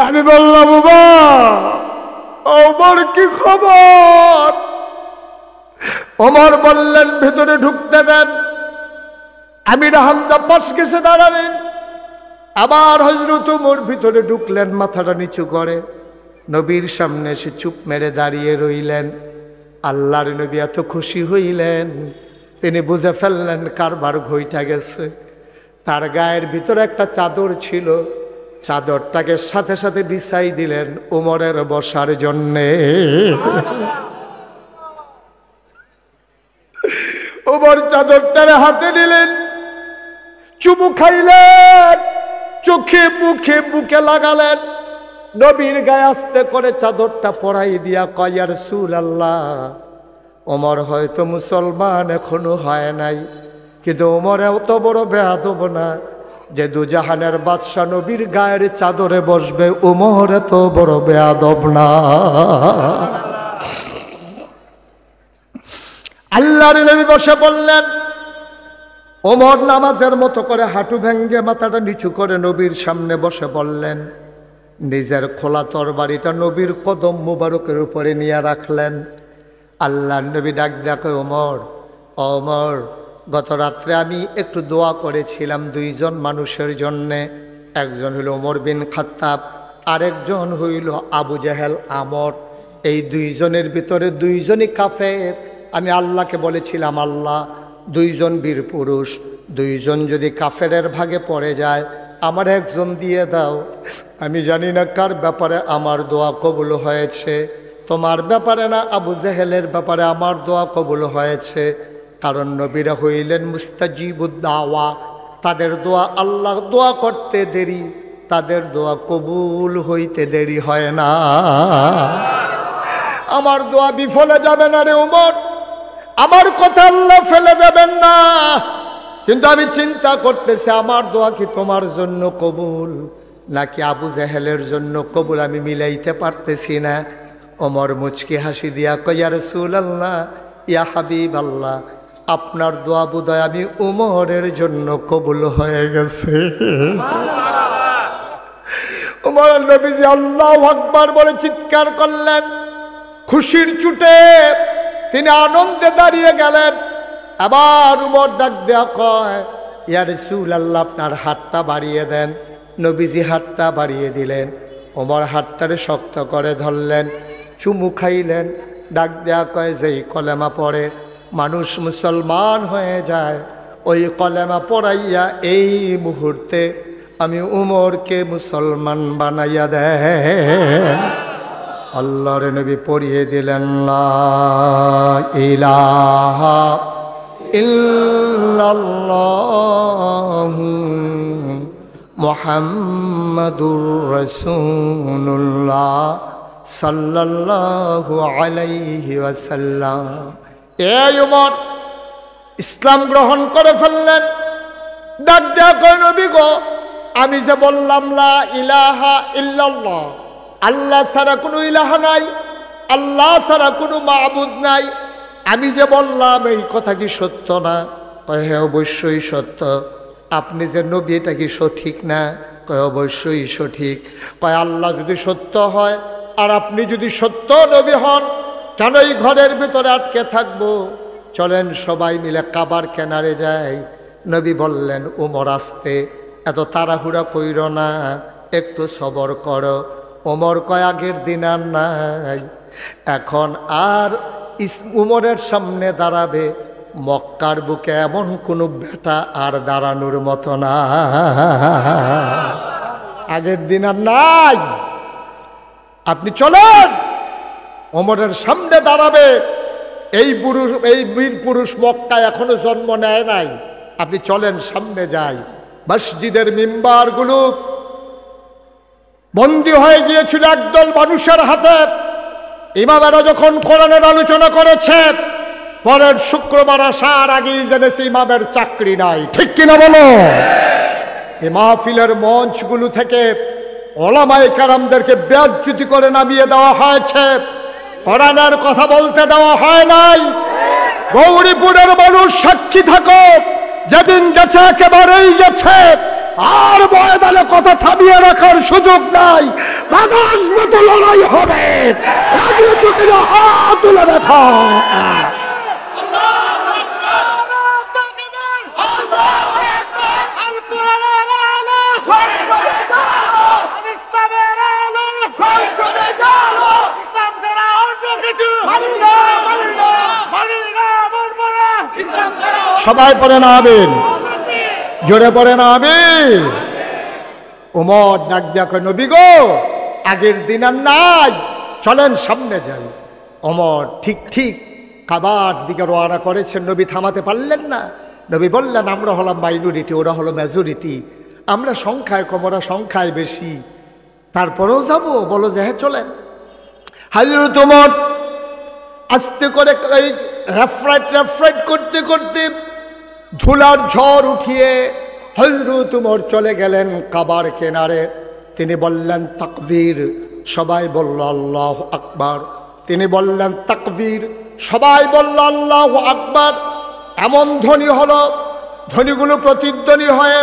আমি বললাম, বাবা ওমর কি খবর? ওমর বললেন, ভেতরে ঢুকতে দেন। আমির হামজা পাশ গেছে দাঁড়ালেন। আবার হযরত ওমর ভিতরে ঢুকলেন, মাথাটা নিচু করে নবীর সামনে এসে চুপ মেরে দাঁড়িয়ে রইলেন। আল্লাহর নবী এত খুশি হইলেন, তিনি বুঝে ফেললেন কারবার ঘইটা গেছে। তার গায়ের ভিতরে একটা চাদর ছিল, চাদরটাকে সাথে সাথে বিছাই দিলেন ওমরের বসার জন্যে। ওমর চাদরটারে হাতে নিলেন, চুমু খাইলেন, চোখে মুখে বুকে লাগালেন। নবীর গায়ে আস্তে করে চাদরটা পরাই দিয়া কয়, ইয়া রাসূলুল্লাহ, ওমর হয়তো মুসলমান এখনো হয় নাই, কিন্তু ওমর এত বড় বেয়াদব না যে দুজাহানের বাদশা নবীর গায়ের চাদরে বসবে। ওমর এত বড় বেয়াদব না। আল্লাহর নবী বসে বললেন। ওমর নামাজের মতো করে হাঁটু ভেঙ্গে মাথাটা নিচু করে নবীর সামনে বসে বললেন। নিজের খোলা তরবারিটা নবীর কদম মুবারকের উপরে নিয়ে রাখলেন। আল্লাহর নবী ডাক দেখে, ওমর, ওমর, গত রাত্রে আমি একটু দোয়া করেছিলাম দুইজন মানুষের জন্যে। একজন হইল ওমর বিন খাত্তাব, আরেকজন হইল আবু জেহেল আমর। এই দুইজনের ভিতরে দুইজনই কাফের। আমি আল্লাহকে বলেছিলাম, আল্লাহ, দুইজন বীর পুরুষ, দুইজন যদি কাফেরের ভাগে পড়ে যায় আমার একজন দিয়ে দাও। আমি জানি না কার ব্যাপারে আমার দোয়া কবুল হয়েছে, তোমার ব্যাপারে না আবু জেহেলের ব্যাপারে আমার দোয়া কবুল হয়েছে। কারণ নবীরা হইলেন মুস্তাজিবুদ দাওয়া, তাদের দোয়া আল্লাহ দোয়া করতে দেরি, তাদের দোয়া কবুল হইতে দেরি হয় না। আমার দোয়া বিফলে যাবে না রে ওমর, আমার কথা আল্লাহ ফেলে দেবেন না। কিন্তু আমি চিন্তা করতেছি আমার দোয়া কি তোমার জন্য কবুল নাকি আবু জেহেলের জন্য কবুল, আমি মিলাইতে পারতেছি না। ওমর মুচকি হাসি দিয়া কয়, ইয়া রাসূলুল্লাহ, ইয়া হাবিবাল্লাহ, আপনার দোয়া বোধহয় আমি উমরের জন্য কবুল হয়ে গেছে। ওমর নবীজি আল্লাহু আকবার বলে চিৎকার করলেন। খুশির চুটে তিনি আনন্দে দাঁড়িয়ে গেলেন। আবার উমর ডাক দেয়া কয়, ইয়া রাসূলুল্লাহ, আপনার হাতটা বাড়িয়ে দেন। নবীজি হাতটা বাড়িয়ে দিলেন। ওমর হাতটারে শক্ত করে ধরলেন, চুমু খাইলেন। ডাক দেয়া কয়, যেই কলেমা পড়ে মানুষ মুসলমান হয়ে যায়, ওই কলেমা পড়াইয়া এই মুহূর্তে আমি উমরকে মুসলমান বানাইয়া দেয়। আল্লাহর নবী পড়িয়ে দিলেন লা ইলাহা ইল্লাল্লাহু মুহাম্মাদুর রাসূলুল্লাহ সাল্লাল্লাহু আলাইহি ওয়াসাল্লাম। এই উমর ইসলাম গ্রহণ করে ফেললেন। ডাক দেয়া কয় নবী গো, আমি যে বললাম লা ইলাহা ইল্লাল্লাহ, আল্লাহ ছাড়া কোনো ইলাহা নাই, আল্লাহ ছাড়া কোনো মাবুদ নাই, আমি যে বললাম এই কথা কি সত্য না? কয় হ্যাঁ অবশ্যই সত্য। আপনি যে নবী এটা কি সঠিক না? কয় অবশ্যই সঠিক। কয় আল্লাহ যদি সত্য হয় আর আপনি যদি সত্য নবী হন, কেন এই ঘরের ভিতরে আটকে থাকবো? চলেন সবাই মিলে কাবার কিনারে যাই। নবী বললেন উমর আস্তে, এত তাড়াহুড়া কইর না, একটু সবর করো। ওমর কয় আগের দিন আর নাই, এখন আর উমরের সামনে দাঁড়াবে মক্কার বুকে এমন কোনো বেটা আর দাঁড়ানোর মতো না। আগের দিন আর নাই। আপনি চলেন, ওমরের সামনে দাঁড়াবে এই পুরুষ, এই বীর পুরুষ মক্কায় এখনো জন্ম নেয় নাই। আপনি চলেন, সামনে যাই। মসজিদের মিম্বারগুলো বন্দী হয়ে গিয়েছিল একদল মানুষের হাতে। ইমামেরা যখন কোরআনের আলোচনা করেছে, পরের শুক্রবার আসার আগেই জেনেছে ইমামের চাকরি নাই। ঠিক কিনা বলো? এই মাহফিলের মঞ্চগুলো থেকে ওলামায়ে কেরামদেরকে বেইজ্জতি করে নামিয়ে দেওয়া হয়েছে, কোরআনের কথা বলতে দেওয়া হয় নাই। গৌরীপুরের মানুষ সাক্ষী থাকো, যেদিন গেছে একেবারেই গেছে, আর ময়দানে কথা থামিয়ে রাখার সুযোগ নাই। বাগাস মতো লড়াই হবে, রাজি চোখে হাত তুলে দেখা। সবাই পড়ে না আমিন, জোরে পড়ে না আমিন। ওমর ডাক দিয়া কয় নবী গো, আগের দিন আর নাই, চলেন সামনে যাই। ওমর ঠিক ঠিক কাবার দিকে রওনা করেছেন, নবী থামাতে পারলেন না। নবী বললেন আমরা হলাম মাইনরিটি, ওরা হলো মেজরিটি, আমরা সংখ্যায় কম, ওরা সংখ্যায় বেশি, তারপরেও যাবো? বলো যে হ্যাঁ চলেন। হযরত ওমর আস্তে করে এই রেফরাইট করতে করতে ধুলার ঝড় উঠিয়ে হযরত ওমর চলে গেলেন কাবার কিনারে। তিনি বললেন তাকবীর, সবাই বলল আল্লাহু আকবার। তিনি বললেন তাকবীর, সবাই বলল আল্লাহু আকবার। এমন ধ্বনি হলো, ধ্বনিগুলো প্রতিধ্বনি হয়ে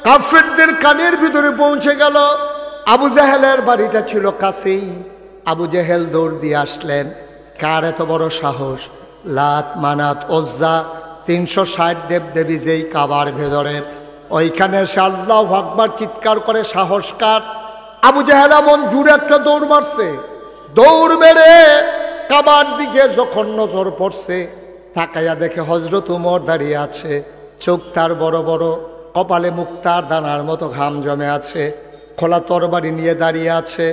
কাফিরদের কানের ভিতরে পৌঁছে গেল। আবু জেহেলের বাড়িটা ছিল কাছেই। আবু জেহেল দৌড় দিয়ে আসলেন। কার এত বড় সাহস? লাত, মানাত, ওজ্জা, 360 দেবদেবী যেই কাবার ভেতরে, ওইখানে এসে আল্লাহু আকবার চিৎকার করে সাহস কার? আবু জেহেল এমন জোরে একটা দৌড় মারছে, দৌড় মেরে কাবার দিকে যখন নজর পড়ছে, তাকাইয়া দেখে হযরত ওমর দাঁড়িয়ে আছে। চোখ তার বড় বড়, কপালে মুক্তার দানার মতো ঘাম জমে আছে, খোলা তরবারি নিয়ে দাঁড়িয়ে আছে।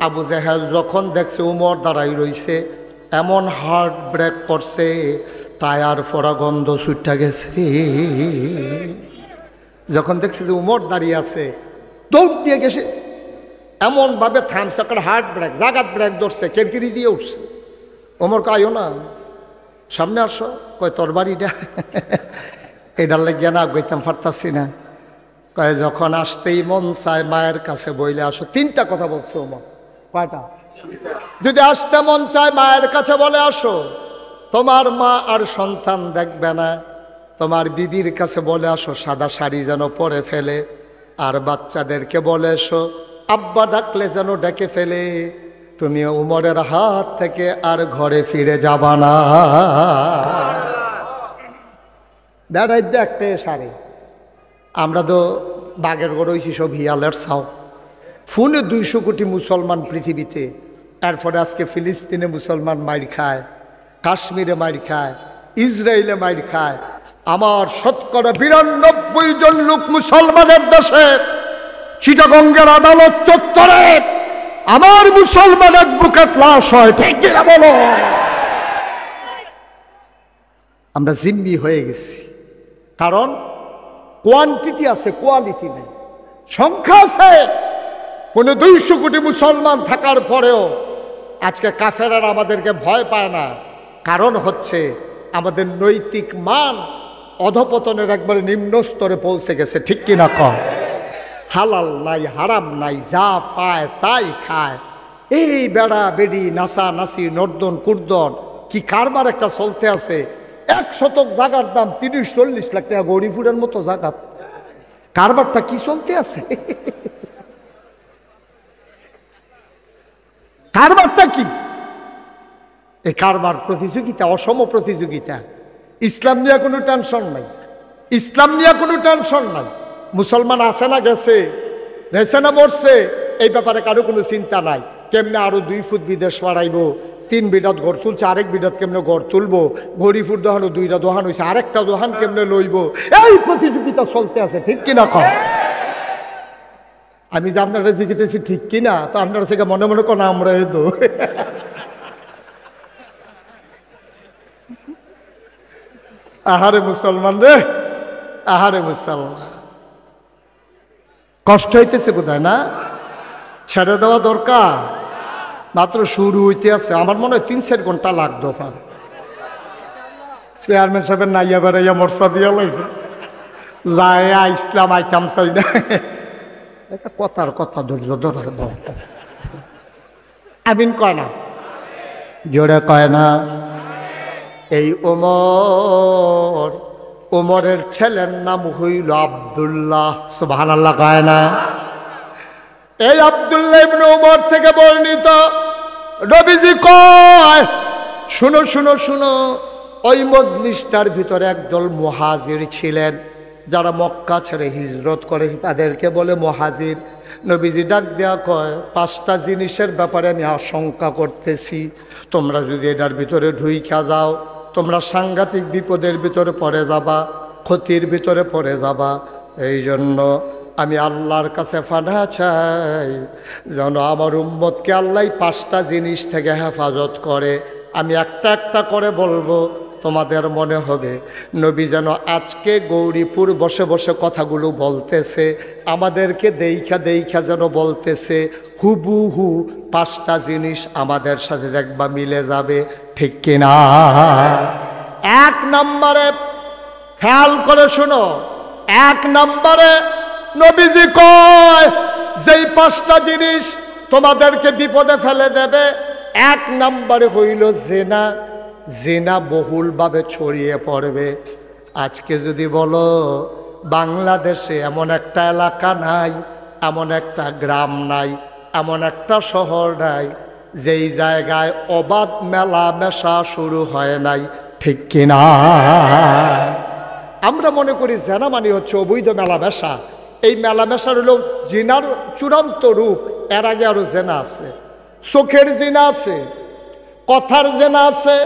আবু জেহেল যখন দেখছে ওমর দাঁড়াই রইছে, এমন হার্ট ব্রেক করছে, টায়ার ফোড়া গন্ধ ছুটে গেছে। যখন দেখছে যে ওমর দাঁড়িয়ে আছে, দৌড় দিয়ে গেছে, এমনভাবে থামছে, একটা হার্ট ব্রেক, জাগাত ব্রেক ধরছে, কেরকিরি দিয়ে উঠছে। ওমর কাইও না, সামনে আসো। কয় তরবারিটা এটার লাগিয়া না গইতাম পারতাছি না। কয় যখন আসতেই মন চায় মায়ের কাছে বইলে আসো। 3টা কথা বলছে ওমর। কয়টা? যদি আসতে মন চায় মায়ের কাছে বলে আসো, তোমার মা আর সন্তান দেখবে না। তোমার বিবির কাছে বলে আসো সাদা শাড়ি যেন পরে ফেলে, আর বাচ্চাদেরকে বলে এসো আব্বা ডাকলে যেন ডেকে ফেলে। তুমি উমরের হাত থেকে আর ঘরে ফিরে যাবা না। বেড়াইতে একটা সারে, আমরা তো বাঘের গড় হয়েছি সব হিয়ালের ছাও। ফোনে 200 কোটি মুসলমান পৃথিবীতে, তারপরে আজকে ফিলিস্তিনে মুসলমান মাইর খায়, কাশ্মীরে মাইর খায়, ইসরায়েলে মাইর খায়। আমার শতকরা 92 জন লোক মুসলমানের দেশে চিটাগঙ্গের আদালত চত্বরে আমার মুসলমান অ্যাডভোকেট লাশ হয়, ঠিক কিনা বলো? আমরা জিম্মি হয়ে গেছি, কারণ কোয়ান্টিটি আছে, কোয়ালিটি নেই। সংখ্যা আছে, কোন 200 কোটি মুসলমান থাকার পরেও আজকে কাফেররা আমাদেরকে ভয় পায় না। কারণ হচ্ছে আমাদের নৈতিক মান অধপতনের একবারে নিম্ন স্তরে পৌঁছে গেছে, ঠিক কিনা কম? হালাল নাই, হারাম নাই, যা পায় তাই খায়। এই বেড়া বেড়ি, নাসা নাসি, নর্দন কুর্দন, কি কারবার একটা চলতে আছে। 1 শতক জায়গার দাম 30-40 লাখ টাকা, গরিবুরের মতো জায়গা। কারবারটা কি চলতে আছে? কারবারটা কি? এই কারবার প্রতিযোগিতা, অসম প্রতিযোগিতা। ইসলাম নিয়ে কোনো টেনশন নাই, ইসলাম নিয়ে কোনো টেনশন নাই। মুসলমান আছে না গেছে, গেছে না মরছে, এই ব্যাপারে কারো কোনো চিন্তা নাই। কেমনে আরো 2 ফুট বিদেশ বাড়াইব, 3 বিঘাত ঘর তুলছে, আরেক বিঘাত কেমনে ঘর তুলবো, গরিবুর দোহানো 2টা দোহান হয়েছে, আরেকটা দোহান কেমনে লইব, এই প্রতিযোগিতা চলতে আছে, ঠিক কিনা কম? আমি যে আপনারা জিজ্ঞেসেছি ঠিক কিনা, তো আপনারা সেটা মনে মনে কোন আমরা তো আহারে মুসলমান রে, আহারে মুসলমান, কষ্ট হইতেছে বোধহয় না? ছেড়ে দেওয়া দরকার, মাত্র শুরু হইতে আছে। আমার মনে হয় 3-4 ঘন্টা লাগতো। চেয়ারম্যান সাহেবের নাইয়া বেড়াইয়া মর্চা দিয়া লাইছে, যায় ইসলাম আইতাম চাই না। কথার কথা ধৈর্য ধরার দরকার। আমিন কয় না, জোরে কয় না। এই ওমরের ছেলের নাম হইল আব্দুল্লাহ, সুবহানাল্লাহ কয় না? এই আব্দুল্লাহ ইবনে ওমর থেকে বর্ণিত, নবীজি কয়, শুনো শুনো শুনো, ওই মজলিসটার ভিতরে একদল মুহাজির ছিলেন, যারা মক্কা ছেড়ে হিজরত করে তাদেরকে বলে মুহাজির। নবীজি ডাক দেয়া কয়, 5টা জিনিসের ব্যাপারে আমি আশঙ্কা করতেছি, তোমরা যদি এটার ভিতরে ঢুইকা যাও, তোমরা সাংঘাতিক বিপদের ভিতরে পড়ে যাবা, ক্ষতির ভিতরে পড়ে যাবা। এই জন্য আমি আল্লাহর কাছে ফানা চাই যেন আমার উম্মতকে আল্লাহ 5টা জিনিস থেকে হেফাজত করে। আমি একটা একটা করে বলবো, তোমাদের মনে হবে নবী যেন আজকে গৌরীপুর বসে বসে কথাগুলো বলতেছে, আমাদেরকে দেইখা দেইখা যেন বলতেছে। হুবহু 5টা জিনিস আমাদের সাথে দেখবা মিলে যাবে, ঠিক কিনা? 1 নম্বরে, খেয়াল করে শোনো, 1 নম্বরে নবীজি কয়, যেই 5টা জিনিস তোমাদেরকে বিপদে ফেলে দেবে, 1 নম্বরে হইল জিনা। জিনা বহুলভাবে ছড়িয়ে পড়বে। আজকে যদি বলো বাংলাদেশে এমন একটা এলাকা নাই, এমন একটা গ্রাম নাই, এমন একটা শহর নাই যেই জায়গায় অবাধ মেলামেশা শুরু হয় নাই, ঠিক কিনা? আমরা মনে করি জেনা মানে হচ্ছে অবৈধ মেলামেশা। এই মেলামেশার হলো জিনার চূড়ান্ত রূপ। এর আগে আরো জেনা আছে, চোখের জিনা আছে, কথার জেনা আছে,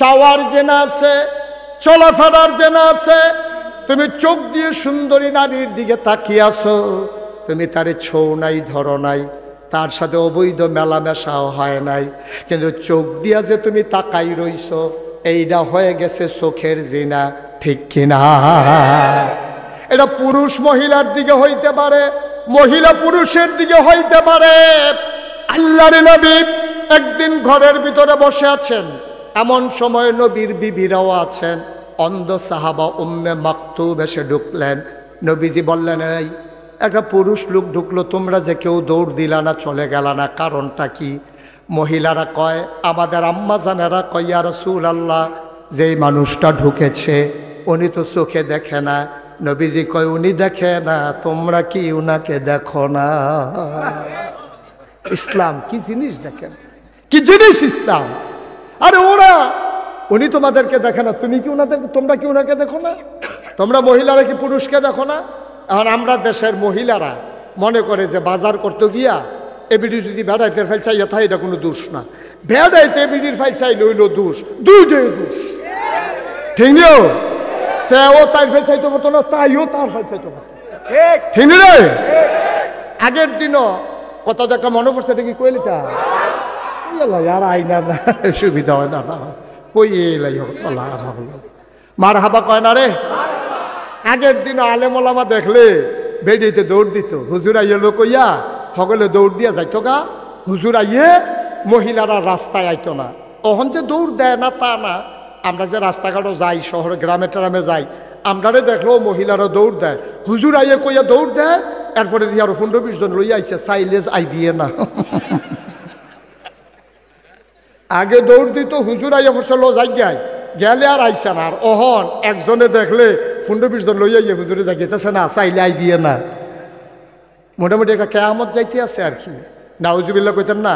চাওয়ার জেনা আছে, চলাফেরার জেনা আছে। তুমি চোখ দিয়ে সুন্দরী নারীর দিকে তাকিয়ে আছো, তুমি তারে ছৌ নাই, ধরো নাই, তার সাথে অবৈধ মেলামেশাও হয় নাই, কিন্তু চোখ দিয়া যে তুমি তাকাই রইছো, এইটা হয়ে গেছে চোখের জিনা, ঠিক কিনা? এটা পুরুষ মহিলার দিকে হইতে পারে, মহিলা পুরুষের দিকে হইতে পারে। আল্লাহর নবী একদিন ঘরের ভিতরে বসে আছেন, এমন সময় নবীর বিবিরাও আছেন। অন্ধ সাহাবা উম্মে মাকতুম এসে ঢুকলেন। নবীজি বললেন, এই একটা পুরুষ লোক ঢুকলো, তোমরা যে কেউ দৌড় দিলা না, চলে গেলা না, কারণটা কি? মহিলারা কয়, আমাদের আম্মা জানেরা কয়, ইয়া রাসূলুল্লাহ, যেই মানুষটা ঢুকেছে উনি তো চোখে দেখে না। নবীজি কয়, উনি দেখে না, তোমরা কি উনাকে দেখো না? ইসলাম কি জিনিস দেখেন, কি জিনিস ইসলাম। আরে উনি তোমাদেরকে দেখে না, তুমি কি তোমরা কি উনাকে দেখো না? তোমরা মহিলারা কি পুরুষকে দেখো না? এখন আমরা দেশের মহিলারা মনে করে যে বাজার করতে গিয়া এবিডি যদি বেড়াইতে ফাইল চাইয়া থাকে, এটা কোনো দোষ না। বেড়াইতে এবিডির ফাইল চাইলে হইল দোষ, দুই দোষ, ঠিক নিও। ও তার ফাইল চাইতে পারতো না, তাইও তার ফাইল চাইতে পারতো, ঠিক রে? আগের দিনও কথা তো একটা মনে পড়ছে, এটা কি কইলি তা আর আইনা না সুবিধা হয় না কই এলাই মার হাবা কয় না রে। আগের দিন আলেম ওলামা দেখলে বেডিতে দৌড় দিত, হুজুর আইয়ে লোক কইয়া সকলে দৌড় দিয়া যাইতো গা, হুজুর আইয়ে মহিলারা রাস্তায় আইতো না। তখন যে দৌড় দেয় না তা না, আমরা যে রাস্তাঘাটও যাই, শহরে গ্রামে ট্রামে যাই, আমরারে দেখলেও মহিলারা দৌড় দেয়, হুজুর আইয়ে কইয়া দৌড় দেয়। এরপরে দিয়ে আরো 15-20 জন লইয়া আইছে, সাইলেজ আইবিয়ে না। আগে দৌড় দিত, হুজুর আইয়া ফসল যাই গেলে আর আইসা না। আর অহন একজনে দেখলে 15-20 জন লইয়া গিয়ে হুজুরে জাগিতেছে না, চাইলে আইবিয়ে না। মোটামুটি একটা কেয়ামত যাইতে আছে আর কি, নাউজুবিল্লাহ কইতেন না।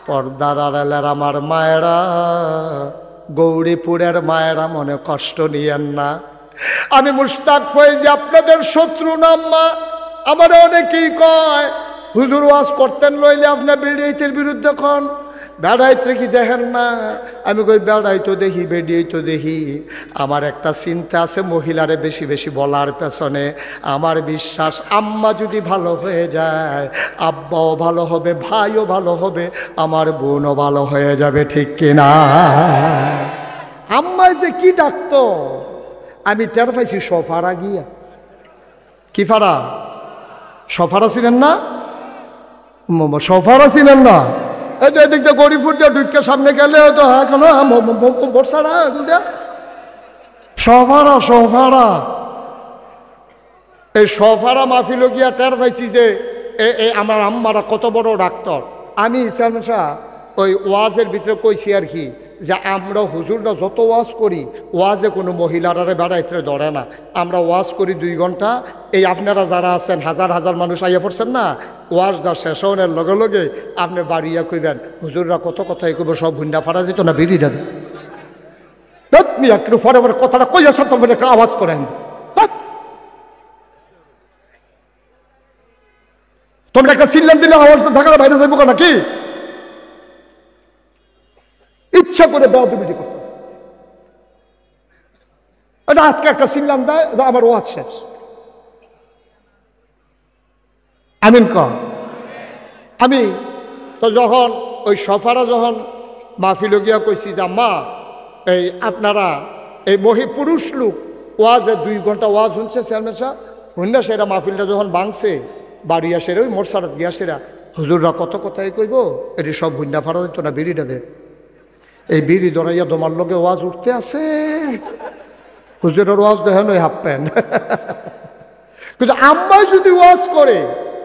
পর্দার আড়ালের আমার মায়েরা, গৌরীপুরের মায়েরা মনে কষ্ট নিয়েন না। আমি মুশতাক ফয়েজি আপনাদের শত্রু নাম্মা। আমার অনেকেই কয় হুজুর ওয়াজ করতেন লইলে আপনার বেড়াইতের বিরুদ্ধে কন, বেড়াইতে কি দেখেন না? আমি কই বেড়াই তো দেখি, বেড়িয়েই তো দেখি। আমার একটা চিন্তা আছে মহিলারে বেশি বেশি বলার পেছনে। আমার বিশ্বাস আম্মা যদি ভালো হয়ে যায়, আব্বাও ভালো হবে, ভাইও ভালো হবে, আমার বোনও ভালো হয়ে যাবে, ঠিক কিনা? আম্মায় যে কি ডাকতো আমি টের পাইছি সফারা গিয়া। কি ফারা? সফারা ছিলেন না? সফারা ছিলেন না? এদিক দিয়ে গরিবপুর দিয়ে ঢুকে সামনে গেলে হয়তো সফারা সফারা এই সফারা মাহফিল গিয়া টের পাইছি যে আমার আম্মারা কত বড় ডাক্তার। আমি ইসলাম শাহ ওই ওয়াজের ভিতরে কইছি আর কি, যে আমরা হুজুররা যত ওয়াজ করি, ওয়াজে কোনো মহিলারা বেড়াইতে ধরে না। আমরা ওয়াজ করি 2 ঘন্টা। এই আপনারা যারা আছেন হাজার হাজার মানুষ আইয়া পড়ছেন না, ওয়াজটা শেষ হওয়ার লগে লগে আপনি বাড়িয়া কইবেন হুজুররা কত কথাই কইব, সব হুন্ডা ফাড়া দিত না, বিড়িটা দেন একটু পরে পরে কথাটা কইয়া সব একটা আওয়াজ করেন। তোমরা একটা সিল্লাম দিলে আওয়াজটা থাকা বাইরে যাইব নাকি? ইচ্ছা করে বেয়াদবি করতে এটা আজকে একটা সিল্লাম দেয়, আমার ওয়াজ শেষ। আমিন কর। আমি তো যখন ওই সফারা যখন মাহফিল গিয়া কইছি যে আম্মা এই আপনারা এই পুরুষ লোক ওয়াজে 2 ঘন্টা ওয়াজ শুনছে চেয়ারম্যান সাহেব, হুন্ডা সেরা মাহফিলটা যখন ভাঙছে বাড়ি আসে ওই মোরসারাত গিয়া সেরা হুজুররা কত কথাই কইব, এটি সব হুন্ডা ফাড়া দিত না, বিড়িটা দে। এই বিড়ি ধরাইয়া তোমার লোকে ওয়াজ উঠতে আছে, হুজুরের ওয়াজ দেখেন ওই হাফ প্যান্ট। কিন্তু আম্মাই যদি ওয়াজ করে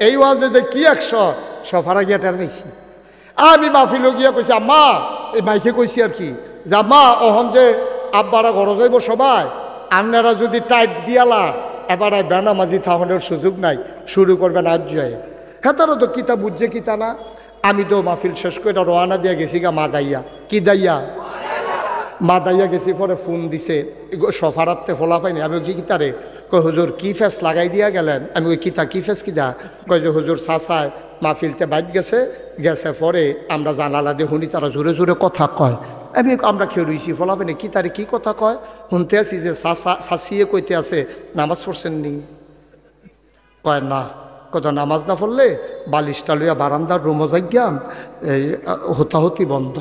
এই ওয়াজে যে কি 100 সফারা গিয়া টের পাইছি। আমি মাহফিল গিয়া কইছি আম্মা, এই মাইকে কইছি আর কি, যে আম্মা অহন যে আব্বারা ঘর যাইব সবাই, আপনারা যদি টাইট দিয়ালা এবার বেনামাজি থামানোর সুযোগ নাই, শুরু করবেন আজ যায়। হ্যাঁ তারও তো কিতা বুঝছে কিতা না। আমি তো মাহফিল শেষ করে রওনা দিয়া গেছি গা মাদাইয়া। কি দাইয়া? মাদাইয়া গেছি। পরে ফোন দিছে সফারাতে ফোলা পাইনি। আমি কি কিতারে কই হুজুর কি ফেস লাগাই দিয়া গেলেন? আমি ওই কিতা কি ফেস কিতা? কই যে হুজুর চাচায় মাহফিলতে বাইট গেছে পরে আমরা জানালা দিয়ে শুনি তারা জোরে জোরে কথা কয়। আমরা খেয়ে রইছি ফোলা পাইনি। কি তারে কি কথা কয় শুনতে আছি যে শাসিয়ে কইতে আছে নামাজ পড়ছেন নি? কয় না। কত নামাজ না পড়লে বালিশটা লইয়া বারান্দার রুমো যাইয়াম, এই হতাহতি বন্ধ।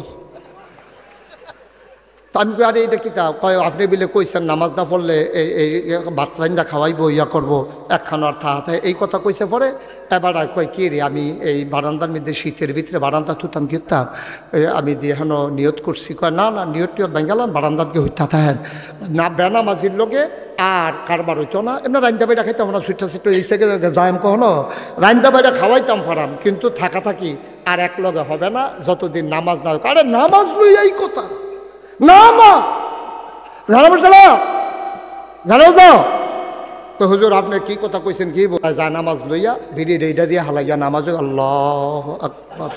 আমি কই আরে এটা কিতা? কয় আপনি বিলে কইছেন নামাজ না পড়লে এই বাচ্চাইন্দা খাওয়াইবো, ইয়া করবো, একখানো আর থাহাতে এই কথা কইছে। পরে এবার কয় কি রে, আমি এই বারান্দার মধ্যে শীতের ভিতরে বারান্দা থুতাম কিতাম, আমি দিয়ে হেন নিয়ত করছি। কয় না না নিয়ত টিয়ত বেঙ্গালাম বারান্দাত গিয়ে হইতা থাকেন না, বেনামাজির লোকে আর কারবার হইতো না। এমনি রান্দা বাইরা খাইতাম না, সুইটা সিট ইসে যাইম কখনো রান্দা বাইরা খাওয়াইতাম ফারাম, কিন্তু থাকা থাকি আর এক লগে হবে না যতদিন নামাজ না হোক। আরে নামাজ লই এই কথা না জানো তো হুজুর আপনি কি কথা কইছেন? কি যায় নামাজ লইয়া ভিড়ি রেইডা দিয়ে হালাইয়া নামাজ। আল্লাহু আকবার।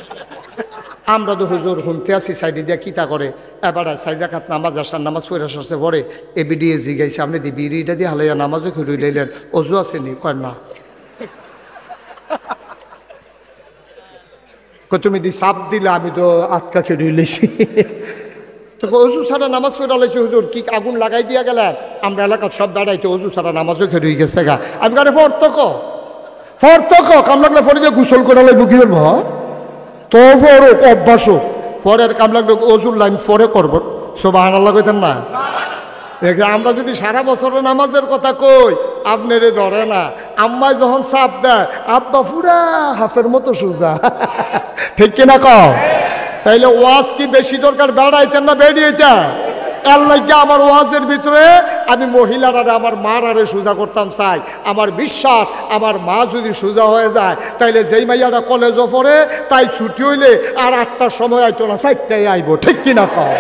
আমরা তো হুজুর শুনতে আছি সাইডে দিয়া কিতা করে, এবার সাইড রাখাত নামাজ আসার নামাজ পড়ে আসছে পরে এ বিডিএ জিগাইছে আপনি দি বিড়িটা দিয়ে হালাইয়া নামাজও খেয়ে লইলেন, অজু আসেনি? কয় না। তুমি দি সাপ দিলে আমি তো আটকা খেয়ে লইছি। তো অজু ছাড়া নামাজ পড়ে লাইছি হুজুর, কি আগুন লাগাই দিয়া গেলেন? আমরা এলাকার সব দাঁড়াইতে অজু ছাড়া নামাজও খেয়ে গেছে গা। আমি কারে অর্থ ফর তো কাম লাগলে পরে যে গোসল করে লাগবো কি করবো তো ফর অভ্যাস পরের কাম লাগলে অজুর লাইন পরে করবো সুবহানাল্লাহ কইতেন না। আমরা যদি সারা বছরের নামাজের কথা কই আপনারে ধরে না, আম্মায় যখন চাপ দেয় আব্বা পুরা হাফের মতো সোজা ঠিক কিনা কও? তাইলে ওয়াজ কি বেশি দরকার বেড়াইতেন না বেরিয়েটা? এর লাগে আমার ওয়াজের ভিতরে আমি মহিলারা আমার মার আরে সোজা করতাম চাই। আমার বিশ্বাস আমার মা যদি সোজা হয়ে যায় তাইলে যেই মাইয়ারা কলেজও পড়ে তাই ছুটি হইলে আর 8টার সময় আইতো না, 4টায় আইব ঠিক কিনা কও?